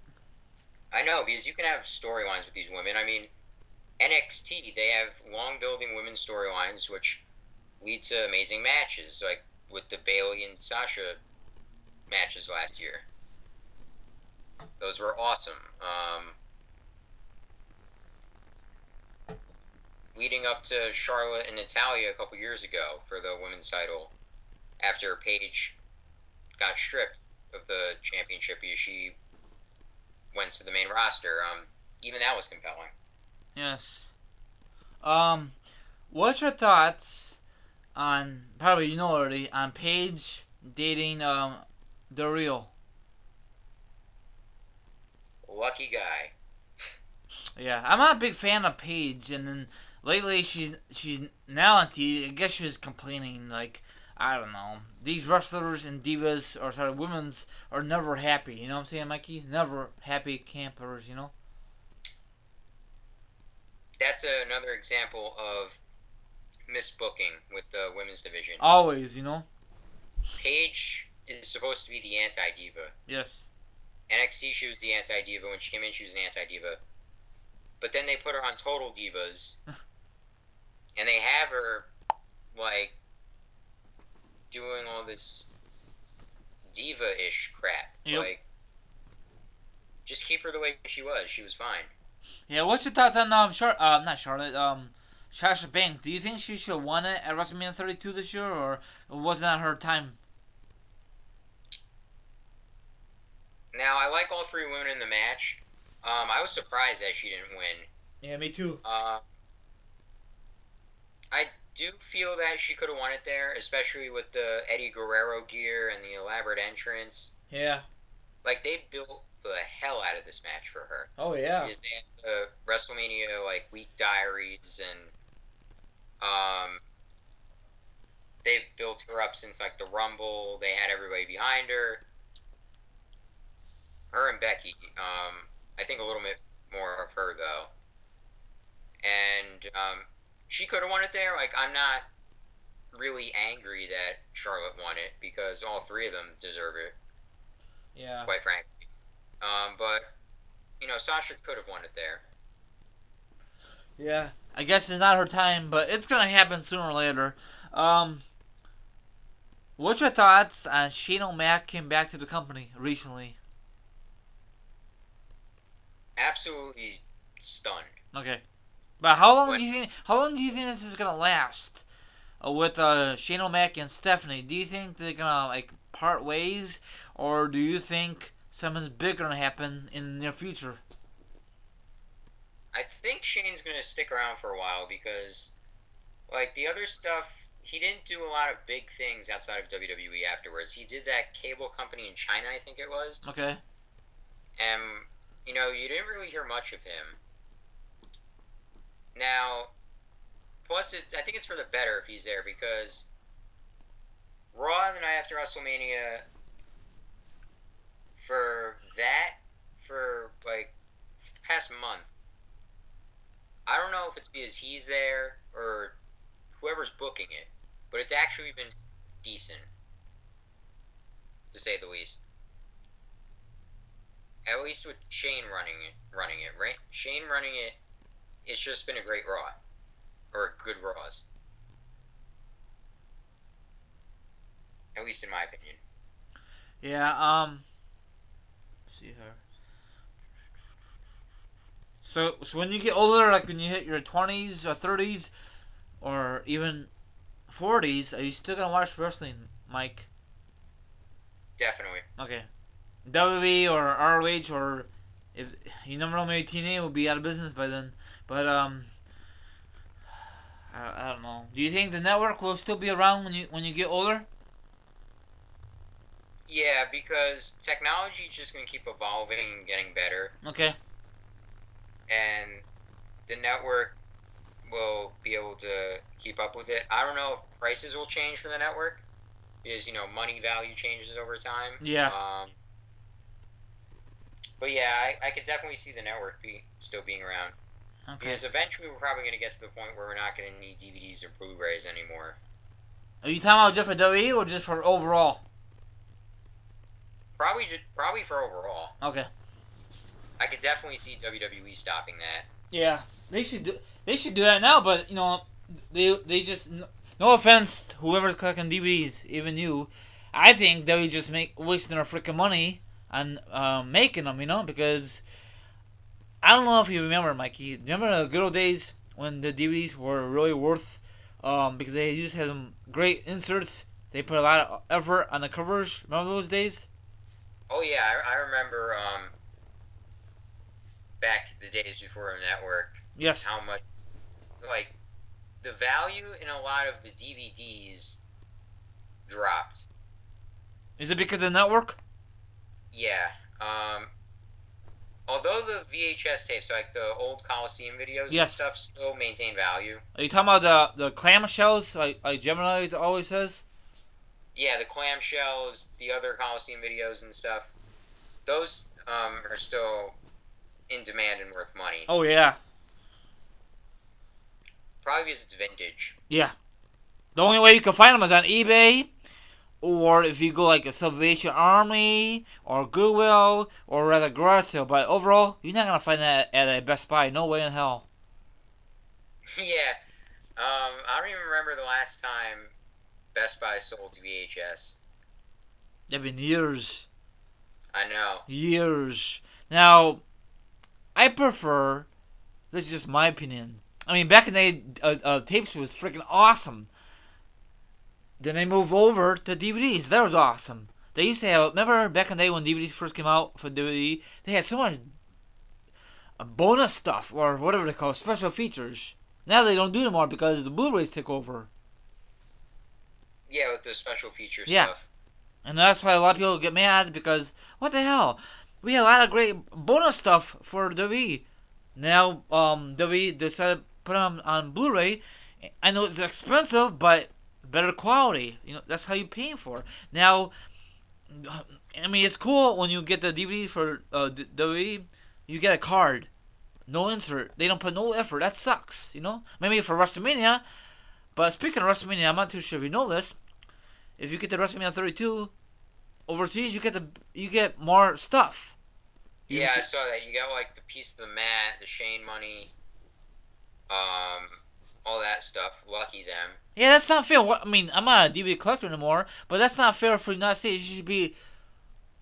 I know, because you can have storylines with these women. I mean, NXT, they have long building women's storylines, which lead to amazing matches, like with the Bayley and Sasha matches last year. Those were awesome. Leading up to Charlotte and Natalia a couple years ago for the women's title, after Paige got stripped of the championship because she went to the main roster. Even that was compelling. Yes. What's your thoughts on, probably you know already, on Paige dating the real? Lucky guy. Yeah, I'm not a big fan of Paige, and then lately she's now on TV. I guess she was complaining like, I don't know, these wrestlers and divas, or sorry, women's are never happy. You know what I'm saying, Mikey? Never happy campers. You know. That's another example of misbooking with the women's division. Always, you know. Paige is supposed to be the anti-diva. Yes. NXT, she was the anti-diva. When she came in, she was an anti-diva. But then they put her on Total Divas. And they have her, like, doing all this diva-ish crap. Yep. Like, just keep her the way she was. She was fine. Yeah, what's your thoughts on not Charlotte, Sasha Banks? Do you think she should have won it at WrestleMania 32 this year, or was not her time? Now, I like all three women in the match. I was surprised that she didn't win. Yeah, me too. I do feel that she could have won it there, especially with the Eddie Guerrero gear and the elaborate entrance. Yeah. Like, they built the hell out of this match for her. Oh yeah. Because they had the WrestleMania, like, week diaries, and they've built her up since, like, the Rumble. They had everybody behind her. Her and Becky, I think a little bit more of her, though. And she could have won it there. Like, I'm not really angry that Charlotte won it because all three of them deserve it, Yeah. quite frankly. But Sasha could have won it there. Yeah. I guess it's not her time, but it's gonna happen sooner or later. Um, what's your thoughts on Shane O'Mac came back to the company recently? Absolutely stunned. Okay. But how long When do you think? How long do you think this is gonna last with Shane O'Mac and Stephanie? Do you think they're gonna like part ways, or do you think something's bigger gonna happen in the near future? I think Shane's gonna stick around for a while because, like, the other stuff, he didn't do a lot of big things outside of WWE afterwards. He did that cable company in China, I think it was, Okay. and you didn't really hear much of him. Now, plus, I think it's for the better if he's there because Raw the night after WrestleMania, for like the past month, I don't know if it's because he's there or whoever's booking it, but it's actually been decent, to say the least. At least with Shane running it, right? Shane running it, it's just been a great Raw, or good Raws, at least in my opinion. Yeah. See her. So when you get older, like when you hit your 20s or 30s or even 40s, are you still gonna watch wrestling, Mike? Definitely. Okay. WWE or ROH or if you never know, maybe TNA will be out of business by then. But I don't know. Do you think the network will still be around when you get older? Yeah, because technology is just going to keep evolving and getting better, Okay. and the network will be able to keep up with it. I don't know if prices will change for the network because money value changes over time. Yeah. But yeah, I could definitely see the network still being around Okay. because eventually we're probably going to get to the point where we're not going to need DVDs or Blu-rays anymore. Are you talking about just for WWE or just for overall? Probably for overall. Okay. I could definitely see WWE stopping that. Yeah. They should do that now, but they just no offense to whoever's collecting DVDs, even you. I think they would just make wasting their freaking money on making them, because I don't know if you remember, Mikey. Remember the good old days when the DVDs were really worth, because they used to have them great inserts. They put a lot of effort on the covers. Remember those days? Oh yeah, I remember back the days before a network, Yes. how much, like, the value in a lot of the DVDs dropped. Is it because of the network? Yeah. Although the VHS tapes, like the old Coliseum videos and Yes. stuff, still maintain value. Are you talking about the clamshells, like Gemini always says? Yeah, the clamshells, the other Coliseum videos and stuff, those are still in demand and worth money. Oh yeah. Probably because it's vintage. Yeah. The only way you can find them is on eBay, or if you go like a Salvation Army, or Goodwill, or at a garage sale. But overall, you're not gonna find that at a Best Buy. No way in hell. Yeah. I don't even remember the last time Best Buy sold VHS. It's been years. I know. Years. Now, I prefer. This is just my opinion. I mean, back in the day, tapes was freaking awesome. Then they moved over to DVDs. That was awesome. They used to have. Remember back in the day when DVDs first came out for DVD, they had so much bonus stuff or whatever they call it, special features. Now they don't do it anymore because the Blu-rays take over. Yeah, with the special feature Yeah, stuff. and that's why a lot of people get mad because what the hell? We had a lot of great bonus stuff for WWE. Now, WWE decided to put them on Blu-ray. I know it's expensive, but better quality. You know, that's how you pay for. Now, I mean, it's cool when you get the DVD for WWE. You get a card, no insert. They don't put no effort. That sucks. You know, maybe for WrestleMania. But speaking of WrestleMania, I'm not too sure if you know this. If you get the WrestleMania 32 overseas, you get more stuff. Yeah, I saw that. You got like the piece of the mat, the Shane money, all that stuff. Lucky them. Yeah, that's not fair. I mean, I'm not a DVD collector anymore, but that's not fair for the United States. It should be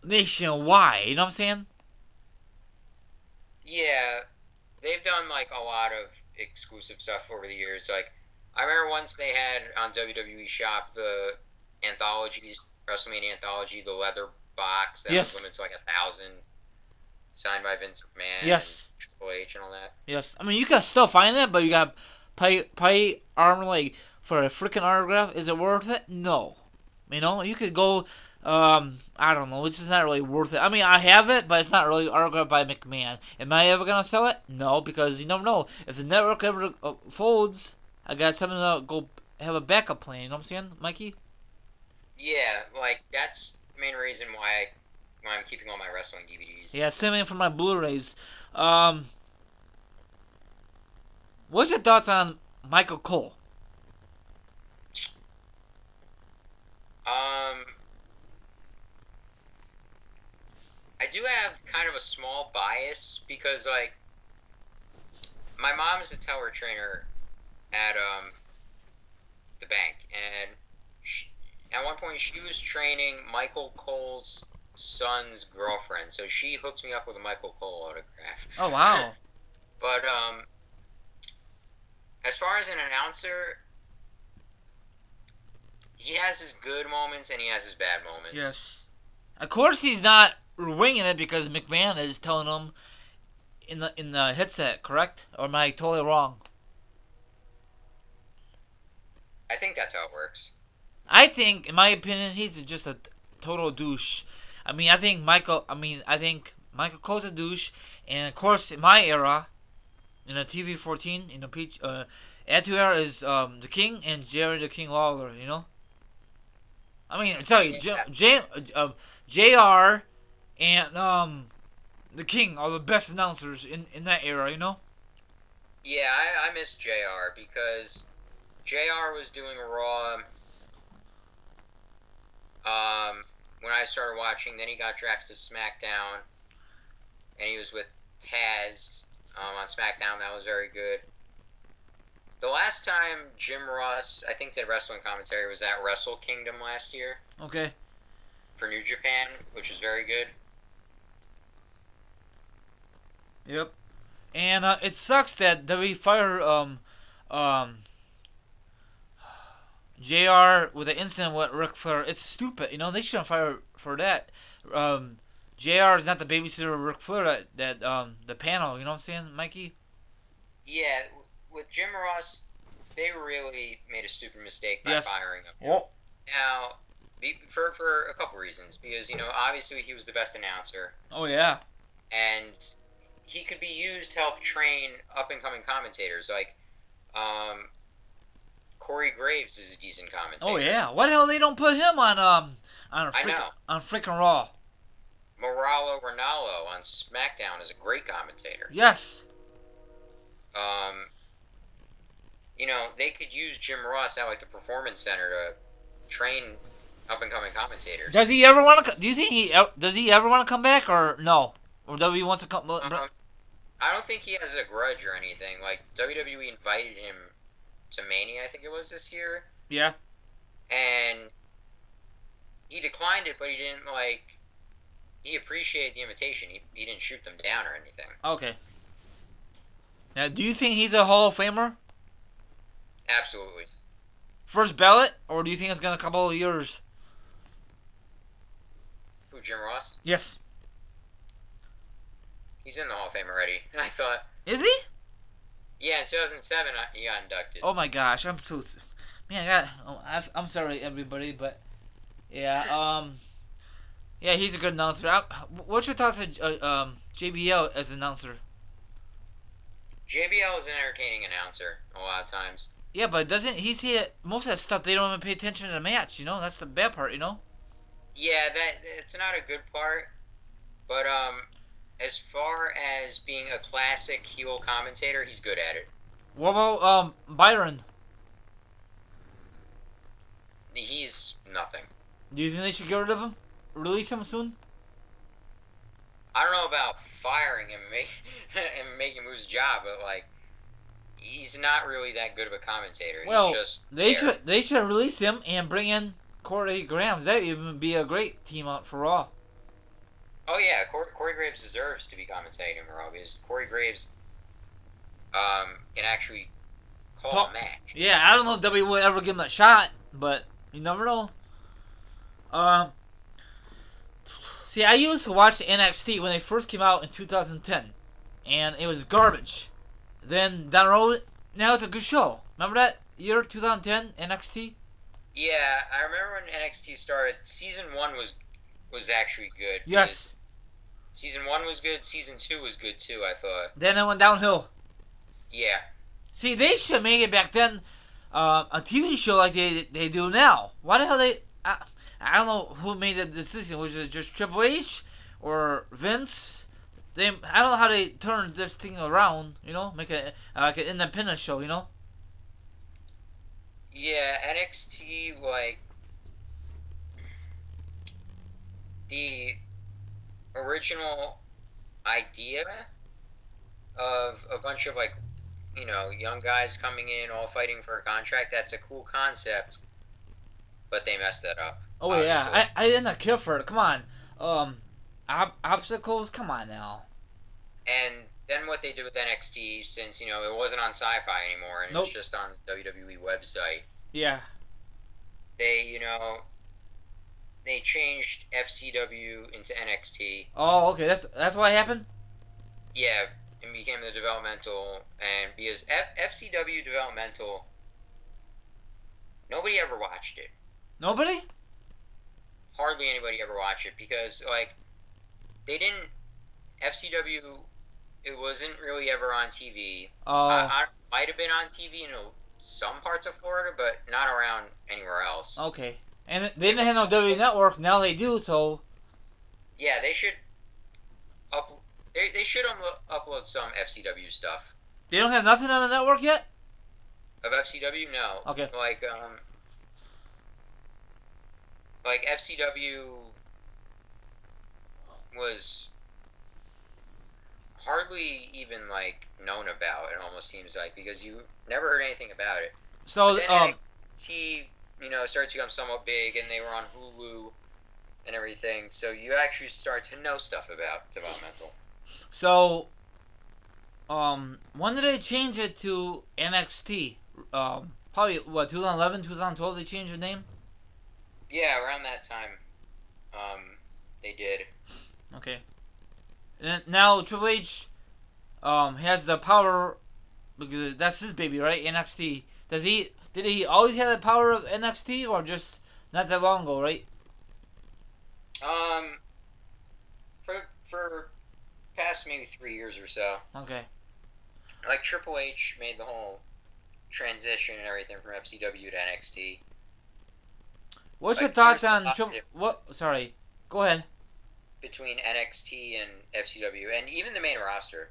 nationwide. You know what I'm saying? Yeah, they've done like a lot of exclusive stuff over the years. Like I remember once they had on WWE Shop the anthologies, WrestleMania anthology, the leather box that was limited to like 1,000, signed by Vince McMahon and Triple H and all that. Yes. I mean, you can still find it, but you got pay arm and leg for a freaking autograph. Is it worth it? No. You know, you could go. I don't know. It's just not really worth it. I mean, I have it, but it's not really autographed by McMahon. Am I ever gonna sell it? No, because you never know. If the network ever folds, I got something to go have a backup plan. You know what I'm saying, Mikey? Yeah, like that's the main reason why I'm keeping all my wrestling DVDs. Yeah, same thing for my Blu-rays. What's your thoughts on Michael Cole? I do have kind of a small bias because like my mom is a teller trainer at the bank, and at one point she was training Michael Cole's son's girlfriend, so she hooked me up with a Michael Cole autograph. Oh wow! But as far as an announcer, he has his good moments and he has his bad moments. Yes. Of course, he's not winging it because McMahon is telling him in the headset, correct? Or am I totally wrong? I think that's how it works. I think, in my opinion, he's just a total douche. I think Michael Cole's a douche, and of course, in my era, in the TV14, in the Peach, Attitude Era is the King and Jerry the King Lawler. You know. I mean, sorry, JR and the King are the best announcers in that era. You know. Yeah, I miss JR because JR was doing Raw. When I started watching, then he got drafted to SmackDown, and he was with Taz on SmackDown. That was very good. The last time Jim Ross, I think, did wrestling commentary was at Wrestle Kingdom last year. Okay. For New Japan, which was very good. Yep. And it sucks that we fire JR with the incident with Ric Flair. It's stupid, you know. They shouldn't fire for that. JR is not the babysitter of Ric Flair. That the panel. You know what I'm saying, Mikey? Yeah, with Jim Ross, they really made a stupid mistake by firing him. Yep. Now, for a couple reasons, because obviously he was the best announcer. Oh yeah. And he could be used to help train up and coming commentators like. Corey Graves is a decent commentator. Oh yeah, why the hell they don't put him on freaking Raw? Moralo Ronaldo on SmackDown is a great commentator. Yes. They could use Jim Ross at like the Performance Center to train up and coming commentators. Does he ever want to? Do you think does he ever want to come back or no? Or WWE wants to come? I don't think he has a grudge or anything. Like WWE invited him to Mania, I think it was this year. Yeah. And he declined it, but he didn't he appreciated the invitation. He didn't shoot them down or anything. Okay. Now, do you think he's a Hall of Famer? Absolutely. First ballot, or do you think it's gonna a couple of years? Who, Jim Ross? Yes. He's in the Hall of Fame already. I thought. Is he? Yeah, in 2007 he got inducted. Oh my gosh, I'm so. Man, I'm sorry, everybody, but yeah, yeah, he's a good announcer. What's your thoughts on JBL as an announcer? JBL is an entertaining announcer a lot of times. Yeah, but doesn't he see it? Most of that stuff they don't even pay attention to the match. That's the bad part. Yeah, that it's not a good part, but as far as being a classic heel commentator, he's good at it. What about Byron? He's nothing. Do you think they should get rid of him? Release him soon? I don't know about firing him and making him lose his job, but like he's not really that good of a commentator. Well, he's just they there. should release him and bring in Corey Graves. That would even be a great team up for Raw. Oh yeah, Corey Graves deserves to be commentating in Raw because Corey Graves can actually call a match. Yeah, I don't know if W will ever give him a shot, but you never know. See, I used to watch NXT when they first came out in 2010, and it was garbage. Then down the road, now it's a good show. Remember that year, 2010 NXT? Yeah, I remember when NXT started. Season 1 was actually good. Yes. Season 1 was good. Season 2 was good too, I thought. Then it went downhill. Yeah. See, they should make it back then a TV show like they do now. Why the hell they? I don't know who made the decision. Was it just Triple H or Vince? I don't know how they turned this thing around. Make it like an independent show. Yeah, NXT, like the original idea of a bunch of young guys coming in all fighting for a contract, that's a cool concept, but they messed that up. Oh obviously. yeah, I didn't care for it. Come on, obstacles. Come on now. And then what they did with NXT, since it wasn't on Sci-Fi anymore and Nope. it's just on the WWE website. Yeah. They they changed FCW into NXT. Oh, okay. That's what happened. Yeah, and became the developmental, and because FCW developmental, nobody ever watched it. Nobody. Hardly anybody ever watched it because they didn't. FCW, it wasn't really ever on TV. Oh. I might have been on TV in some parts of Florida, but not around anywhere else. Okay. And they didn't have no WWE Network. Now they do. So. Yeah, they should They should upload some FCW stuff. They don't have nothing on the network yet. Of FCW, no. Okay. Like FCW was hardly even known about. It almost seems like because you never heard anything about it. So but then NXT, started to become somewhat big, and they were on Hulu and everything. So you actually start to know stuff about developmental. So, when did they change it to NXT? Probably what 2011, 2012. They changed the name. Yeah, around that time, they did. Okay. And now Triple H, has the power because that's his baby, right? NXT. Did he always have the power of NXT or just not that long ago, right? For past maybe 3 years or so. Okay. Like Triple H made the whole transition and everything from FCW to NXT. What's your thoughts on what? Sorry, go ahead. Between NXT and FCW, and even the main roster.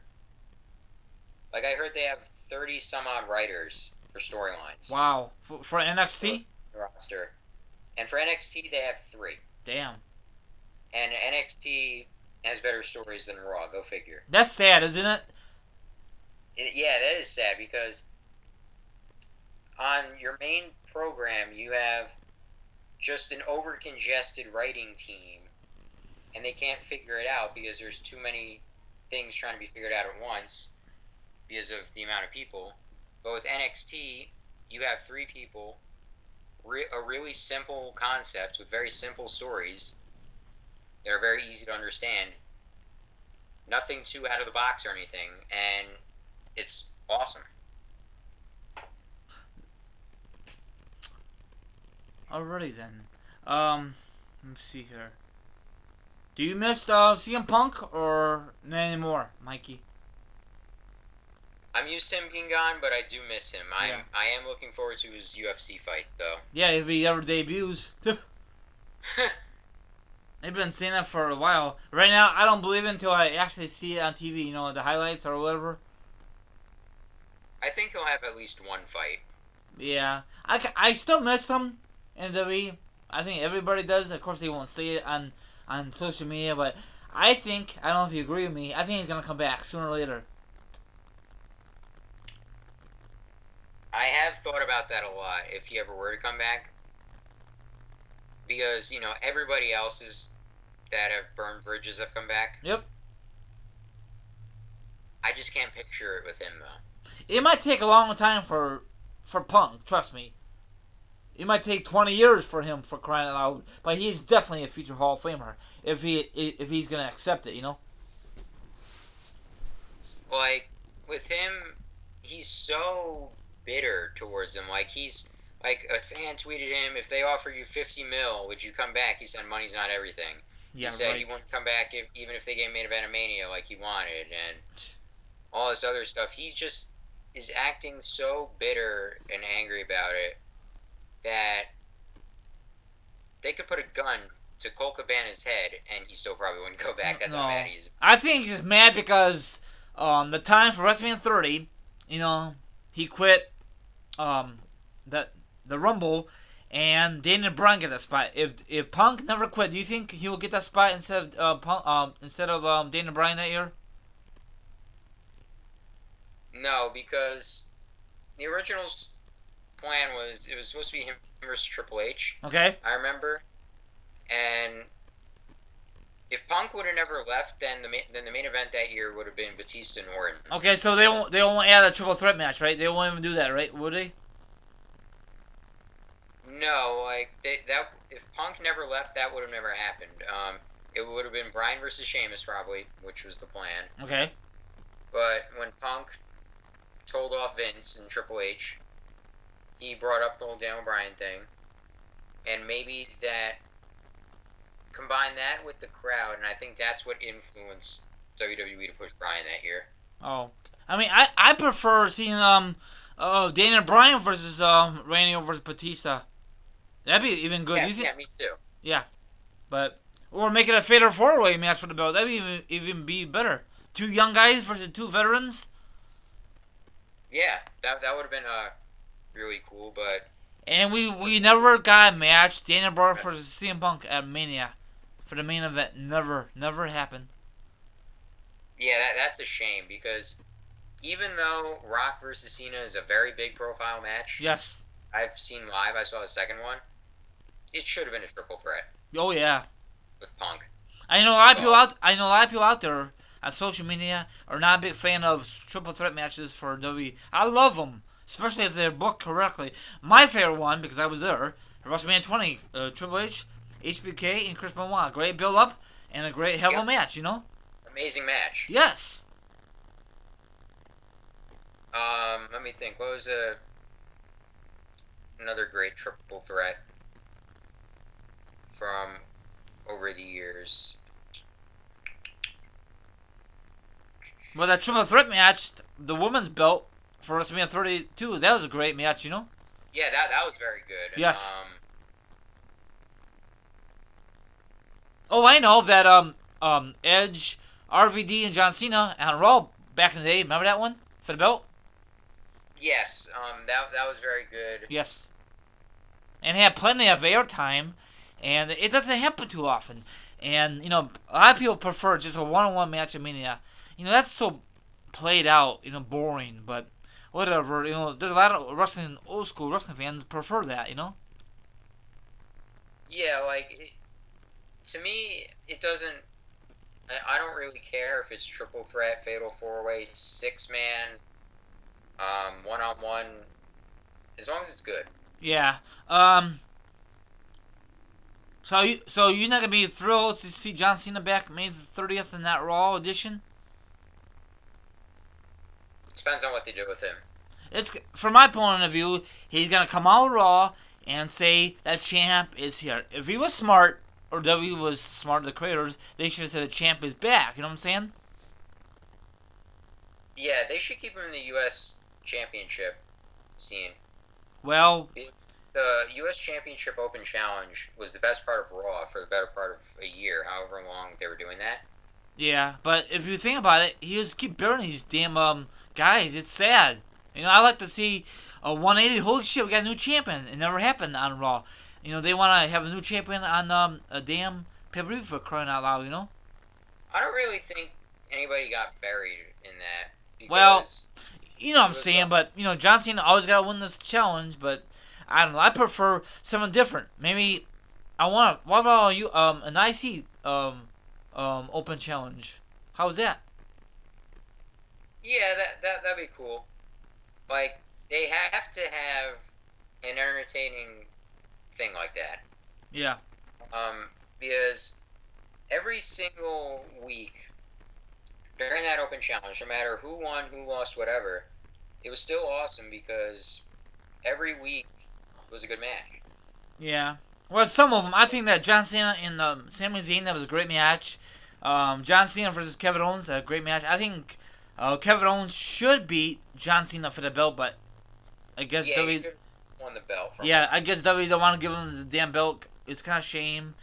Like I heard they have 30 some odd writers for storylines. Wow, for NXT. For the roster, and for NXT they have 3. Damn. And NXT has better stories than Raw. Go figure. That's sad, isn't it? Yeah, that is sad because on your main program you have just an over-congested writing team, and they can't figure it out because there's too many things trying to be figured out at once because of the amount of people. But with NXT, you have 3 people, a really simple concept with very simple stories They're very easy to understand. Nothing too out of the box or anything, and it's awesome. Alrighty then. Let me see here. Do you miss CM Punk or not anymore, Mikey? I'm used to him being gone, but I do miss him. Yeah. I am looking forward to his UFC fight, though. Yeah, if he ever debuts. They've been saying that for a while. Right now, I don't believe it until I actually see it on TV. You know, the highlights or whatever. I think he'll have at least one fight. Yeah, I still miss him in WWE. I think everybody does. Of course, they won't say it on social media, but I think, I don't know if you agree with me, I think he's gonna come back sooner or later. I have thought about that a lot, if he ever were to come back. Because, everybody else's that have burned bridges have come back. Yep. I just can't picture it with him, though. It might take a long time for Punk. Trust me. It might take 20 years for him, for crying out loud, but he's definitely a future Hall of Famer if he's gonna accept it. You know. Like, with him, he's so bitter towards him. Like, he's like, a fan tweeted him, if they offer you 50 mil, would you come back? He said money's not everything. Yeah, he said right. he wouldn't come back even if they gave main event of Mania like he wanted, and all this other stuff. He just is acting so bitter and angry about it that they could put a gun to Colt Cabana's head and he still probably wouldn't go back. That's how mad he is. I think he's just mad because the time for WrestleMania 30, he quit the Rumble, and Daniel Bryan get that spot. If Punk never quit, do you think he will get that spot instead of Daniel Bryan that year? No, because the original plan was it was supposed to be him versus Triple H. Okay. I remember, and if Punk would have never left, then the main event that year would have been Batista and Orton. Okay, so they won't add a triple threat match, right? They won't even do that, right? Would they? No, like if Punk never left, that would have never happened. It would have been Bryan versus Sheamus probably, which was the plan. Okay. But when Punk told off Vince and Triple H, he brought up the whole Daniel Bryan thing, and maybe that combine that with the crowd, and I think that's what influenced WWE to push Bryan that year. Oh, I mean, I prefer seeing Daniel Bryan versus Randy versus Batista. That'd be even good. Yeah, You think? yeah, me too. Yeah, but or make it a fatal four-way match for the belt. That'd even be better. Two young guys versus two veterans. Yeah, that would have been really cool, but And we never got a match. Daniel Bryan versus CM Punk at Mania for the main event. Never happened. yeah, that's a shame because even though Rock versus Cena is a very big profile match, Yes. I've seen live. I saw the second one. It should have been a triple threat Oh yeah. with Punk. I know a lot of people out there on social media are not a big fan of triple threat matches for WWE. I love them, especially if they're booked correctly. My favorite one, because I was there, WrestleMania 20, Triple H, HBK, and Chris Benoit. Great build up and a great hell of a match. Amazing match. Yes. Let me think. What was another great triple threat from over the years? Well, that triple threat match, the women's belt for WrestleMania 32, that was a great match. Yeah, that was very good. Yes. Oh, I know that Edge, RVD, and John Cena on Raw back in the day. Remember that one for the belt? Yes. That was very good. Yes. And had plenty of airtime, and it doesn't happen too often. And a lot of people prefer just a one-on-one match at Mania. That's so played out, boring. But whatever. There's a lot of old school wrestling fans prefer that. Yeah, to me, it doesn't. I don't really care if it's triple threat, fatal four-way, six-man, one-on-one, as long as it's good. Yeah. So you're not gonna be thrilled to see John Cena back May the 30th in that Raw edition? Depends on what they do with him. It's from my point of view, he's gonna come out Raw and say that champ is here. If he was smart, or W was smart, the creators, they should have said the champ is back. You know what I'm saying? Yeah, they should keep him in the U.S. Championship scene. Well, The U.S. Championship Open Challenge was the best part of Raw for the better part of a year, however long they were doing that. yeah, but if you think about it, he just keep burying these damn guys. It's sad. You know, I like to see a 180. Holy shit, we got a new champion. It never happened on Raw. You know, they want to have a new champion on a damn pay-per-view for crying out loud. You know. I don't really think anybody got buried in that because Well, you know what I'm it was saying, but you know, John Cena always gotta win this challenge. But I don't know. I prefer something different. Maybe I want. What about you? An IC open challenge. How's that? yeah, that'd be cool. Like they have to have an entertaining thing like that. Yeah. Because every single week during that open challenge, no matter who won, who lost, whatever, it was still awesome because every week was a good match. Yeah. Well, some of them. I think that John Cena and Sami Zayn, that was a great match. John Cena versus Kevin Owens, a great match. I think Kevin Owens should beat John Cena for the belt, but I guess Yeah, he W. should have won the belt from Yeah, him. I guess W don't want to give him the damn belt. It's kind of shame.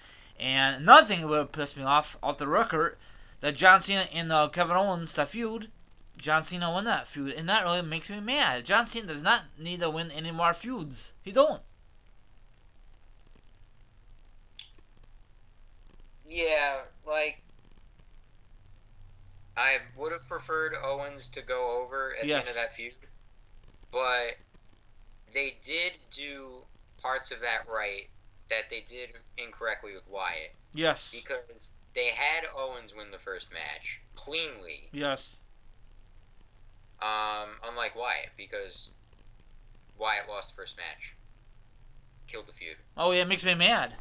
And another thing that would have pissed me off the record, that John Cena and Kevin Owens, that feud, John Cena won that feud, and that really makes me mad. John Cena does not need to win any more feuds. He don't. Yeah, like I would have preferred Owens to go over at the end of Yes. that feud, but they did do parts of that right that they did incorrectly with Wyatt Yes. because they had Owens win the first match cleanly, Yes. unlike Wyatt because Wyatt lost the first match, killed the feud. Oh yeah, it makes me mad.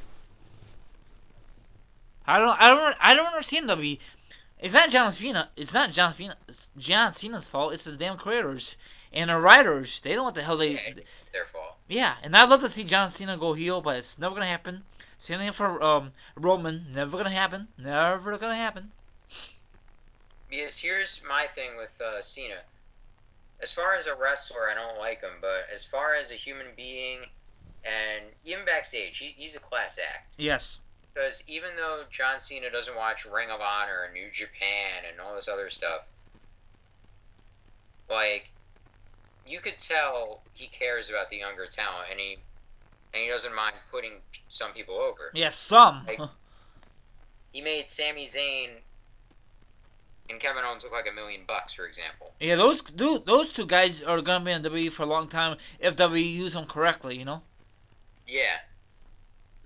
I don't understand W. It's not John Cena. It's not John Cena. It's John Cena's fault. It's the damn creators and the writers. They don't know what the hell Yeah, they. it's their fault. Yeah, and I'd love to see John Cena go heel, but it's never gonna happen. Same thing for Roman. Never gonna happen. Never gonna happen. Because here's my thing with Cena. As far as a wrestler, I don't like him, but as far as a human being, and even backstage, he's a class act. Yes. Because even though John Cena doesn't watch Ring of Honor and New Japan and all this other stuff, like you could tell he cares about the younger talent, and he doesn't mind putting some people over. Yes. Some. Like, he made Sami Zayn and Kevin Owens look like $1,000,000, for example. Yeah. Those two guys are gonna be in WWE for a long time if WWE use them correctly. You know. Yeah,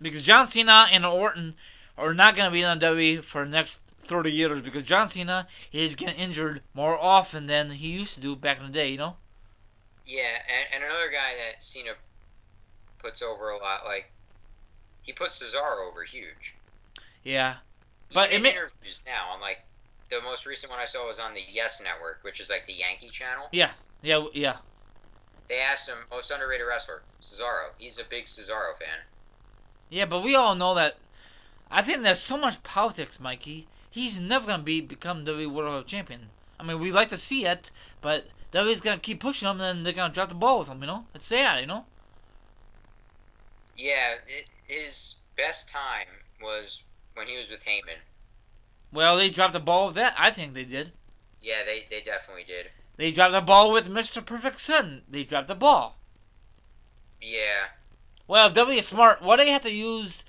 Because John Cena and Orton are not going to be in WWE for the next 30 years because John Cena is getting injured more often than he used to do back in the day, you know? yeah, and another guy that Cena puts over a lot, like he puts Cesaro over huge. Yeah. But Even it in interviews now, on like the most recent one I saw was on the Yes Network, which is like the Yankee channel. yeah. They asked him most underrated wrestler, Cesaro. He's a big Cesaro fan. Yeah, but we all know that. I think there's so much politics, Mikey. He's never going to become WWE World Champion. I mean, we like to see it, but WWE's going to keep pushing him, and then they're going to drop the ball with him, you know? It's sad, you know? Yeah, his best time was when he was with Heyman. Well, they dropped the ball with that. I think they did. Yeah, they definitely did. They dropped the ball with Mr. Perfect Son. They dropped the ball. Yeah, Well, if W is smart, why do they have to use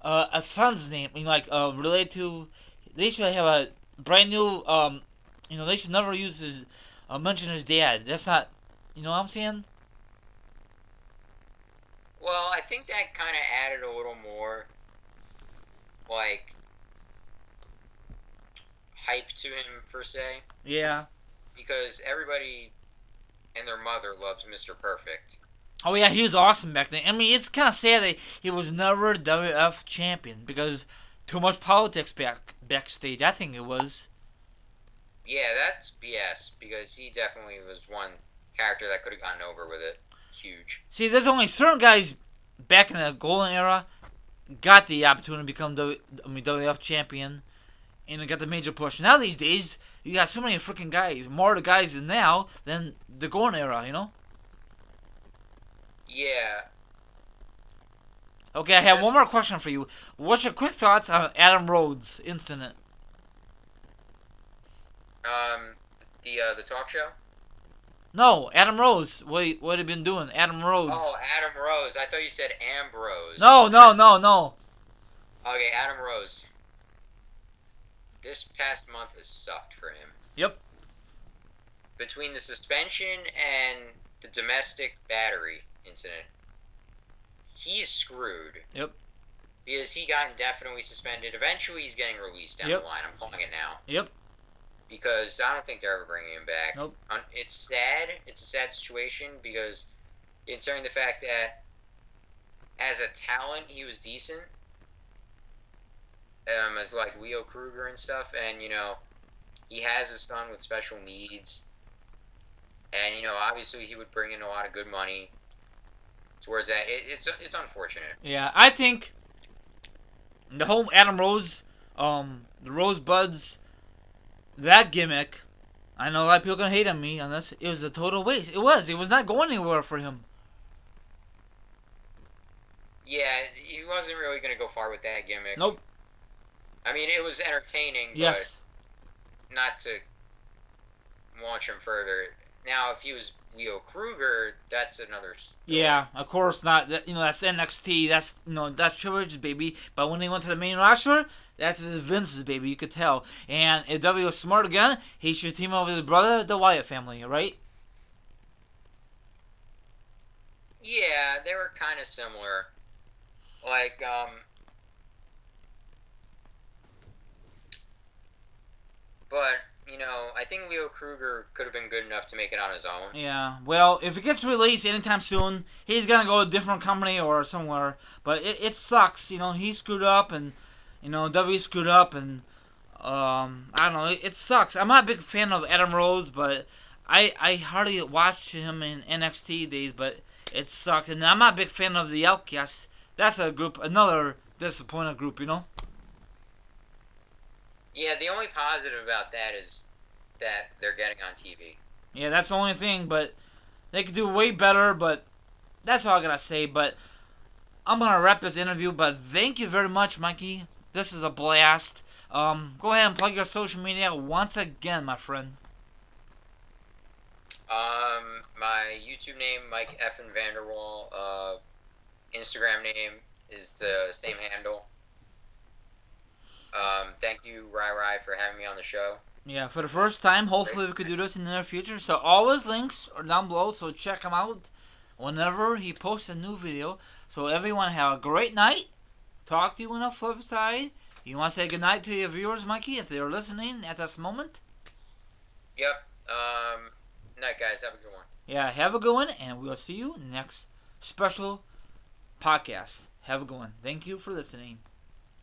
a son's name? I mean, like, related to. They should have a brand new. They should never use his. Mention his dad. That's not. You know what I'm saying? well, I think that kind of added a little more, like, hype to him, per se. Yeah. Because everybody and their mother loves Mr. Perfect. Oh yeah, he was awesome back then. I mean, it's kind of sad that he was never WF champion because too much politics backstage. I think it was. Yeah, that's BS because he definitely was one character that could have gotten over with it. Huge. See, there's only certain guys back in the golden era got the opportunity to become WF champion and they got the major push. Now these days, you got so many freaking guys, more of the guys now than the golden era. You know. Yeah. Okay, I have one more question for you. What's your quick thoughts on Adam Rhodes' incident? Um, the talk show. No, Adam Rose. What have you been doing? Adam Rhodes. Oh, Adam Rose. I thought you said Ambrose. No. Okay, Adam Rose. This past month has sucked for him. Yep. Between the suspension and the domestic battery incident, he's screwed. Yep. Because he got indefinitely suspended. Eventually, he's getting released down the line. I'm calling it now. Yep. Because I don't think they're ever bringing him back. Nope. It's sad. It's a sad situation because considering the fact that as a talent, he was decent. As like Leo Kruger and stuff, and he has a son with special needs, and obviously he would bring in a lot of good money towards that. It's unfortunate. Yeah, I think the whole Adam Rose, the Rosebuds, that gimmick. I know a lot of people are gonna hate on me on this. It was a total waste. It was. It was not going anywhere for him. Yeah, he wasn't really gonna go far with that gimmick. Nope. I mean, it was entertaining, Yes. but not to launch him further. Now, if he was Leo Kruger, that's another story. Yeah, of course not. That's NXT. That's Triple H's baby. But when he went to the main roster, that's Vince's baby. You could tell. And if W was smart again, he should team up with his brother, the Wyatt family, right? Yeah, they were kind of similar. Like, but, I think Leo Kruger could have been good enough to make it on his own. Yeah. Well, if it gets released anytime soon, he's gonna go to a different company or somewhere. But it sucks. He screwed up, and W screwed up, and I don't know. It sucks. I'm not a big fan of Adam Rose, but I hardly watched him in NXT days, but it sucked. And I'm not a big fan of the Outcasts. That's another disappointed group. Yeah, the only positive about that is that they're getting on TV. Yeah, that's the only thing, but they could do way better, but that's all I gotta say. But I'm gonna wrap this interview, but thank you very much, Mikey. This is a blast. Go ahead and plug your social media once again, my friend. My YouTube name, Mike Van Der Wall. Instagram name is the same handle. Thank you, Rai, for having me on the show. Yeah, for the first time. Hopefully we could do this in the near future. So all his links are down below, so check him out whenever he posts a new video. So everyone have a great night. Talk to you on the flip side. You want to say goodnight to your viewers, Mikey, if they're listening at this moment? Yep. Night, guys. Have a good one. Yeah, have a good one, and we'll see you next special podcast. Have a good one. Thank you for listening.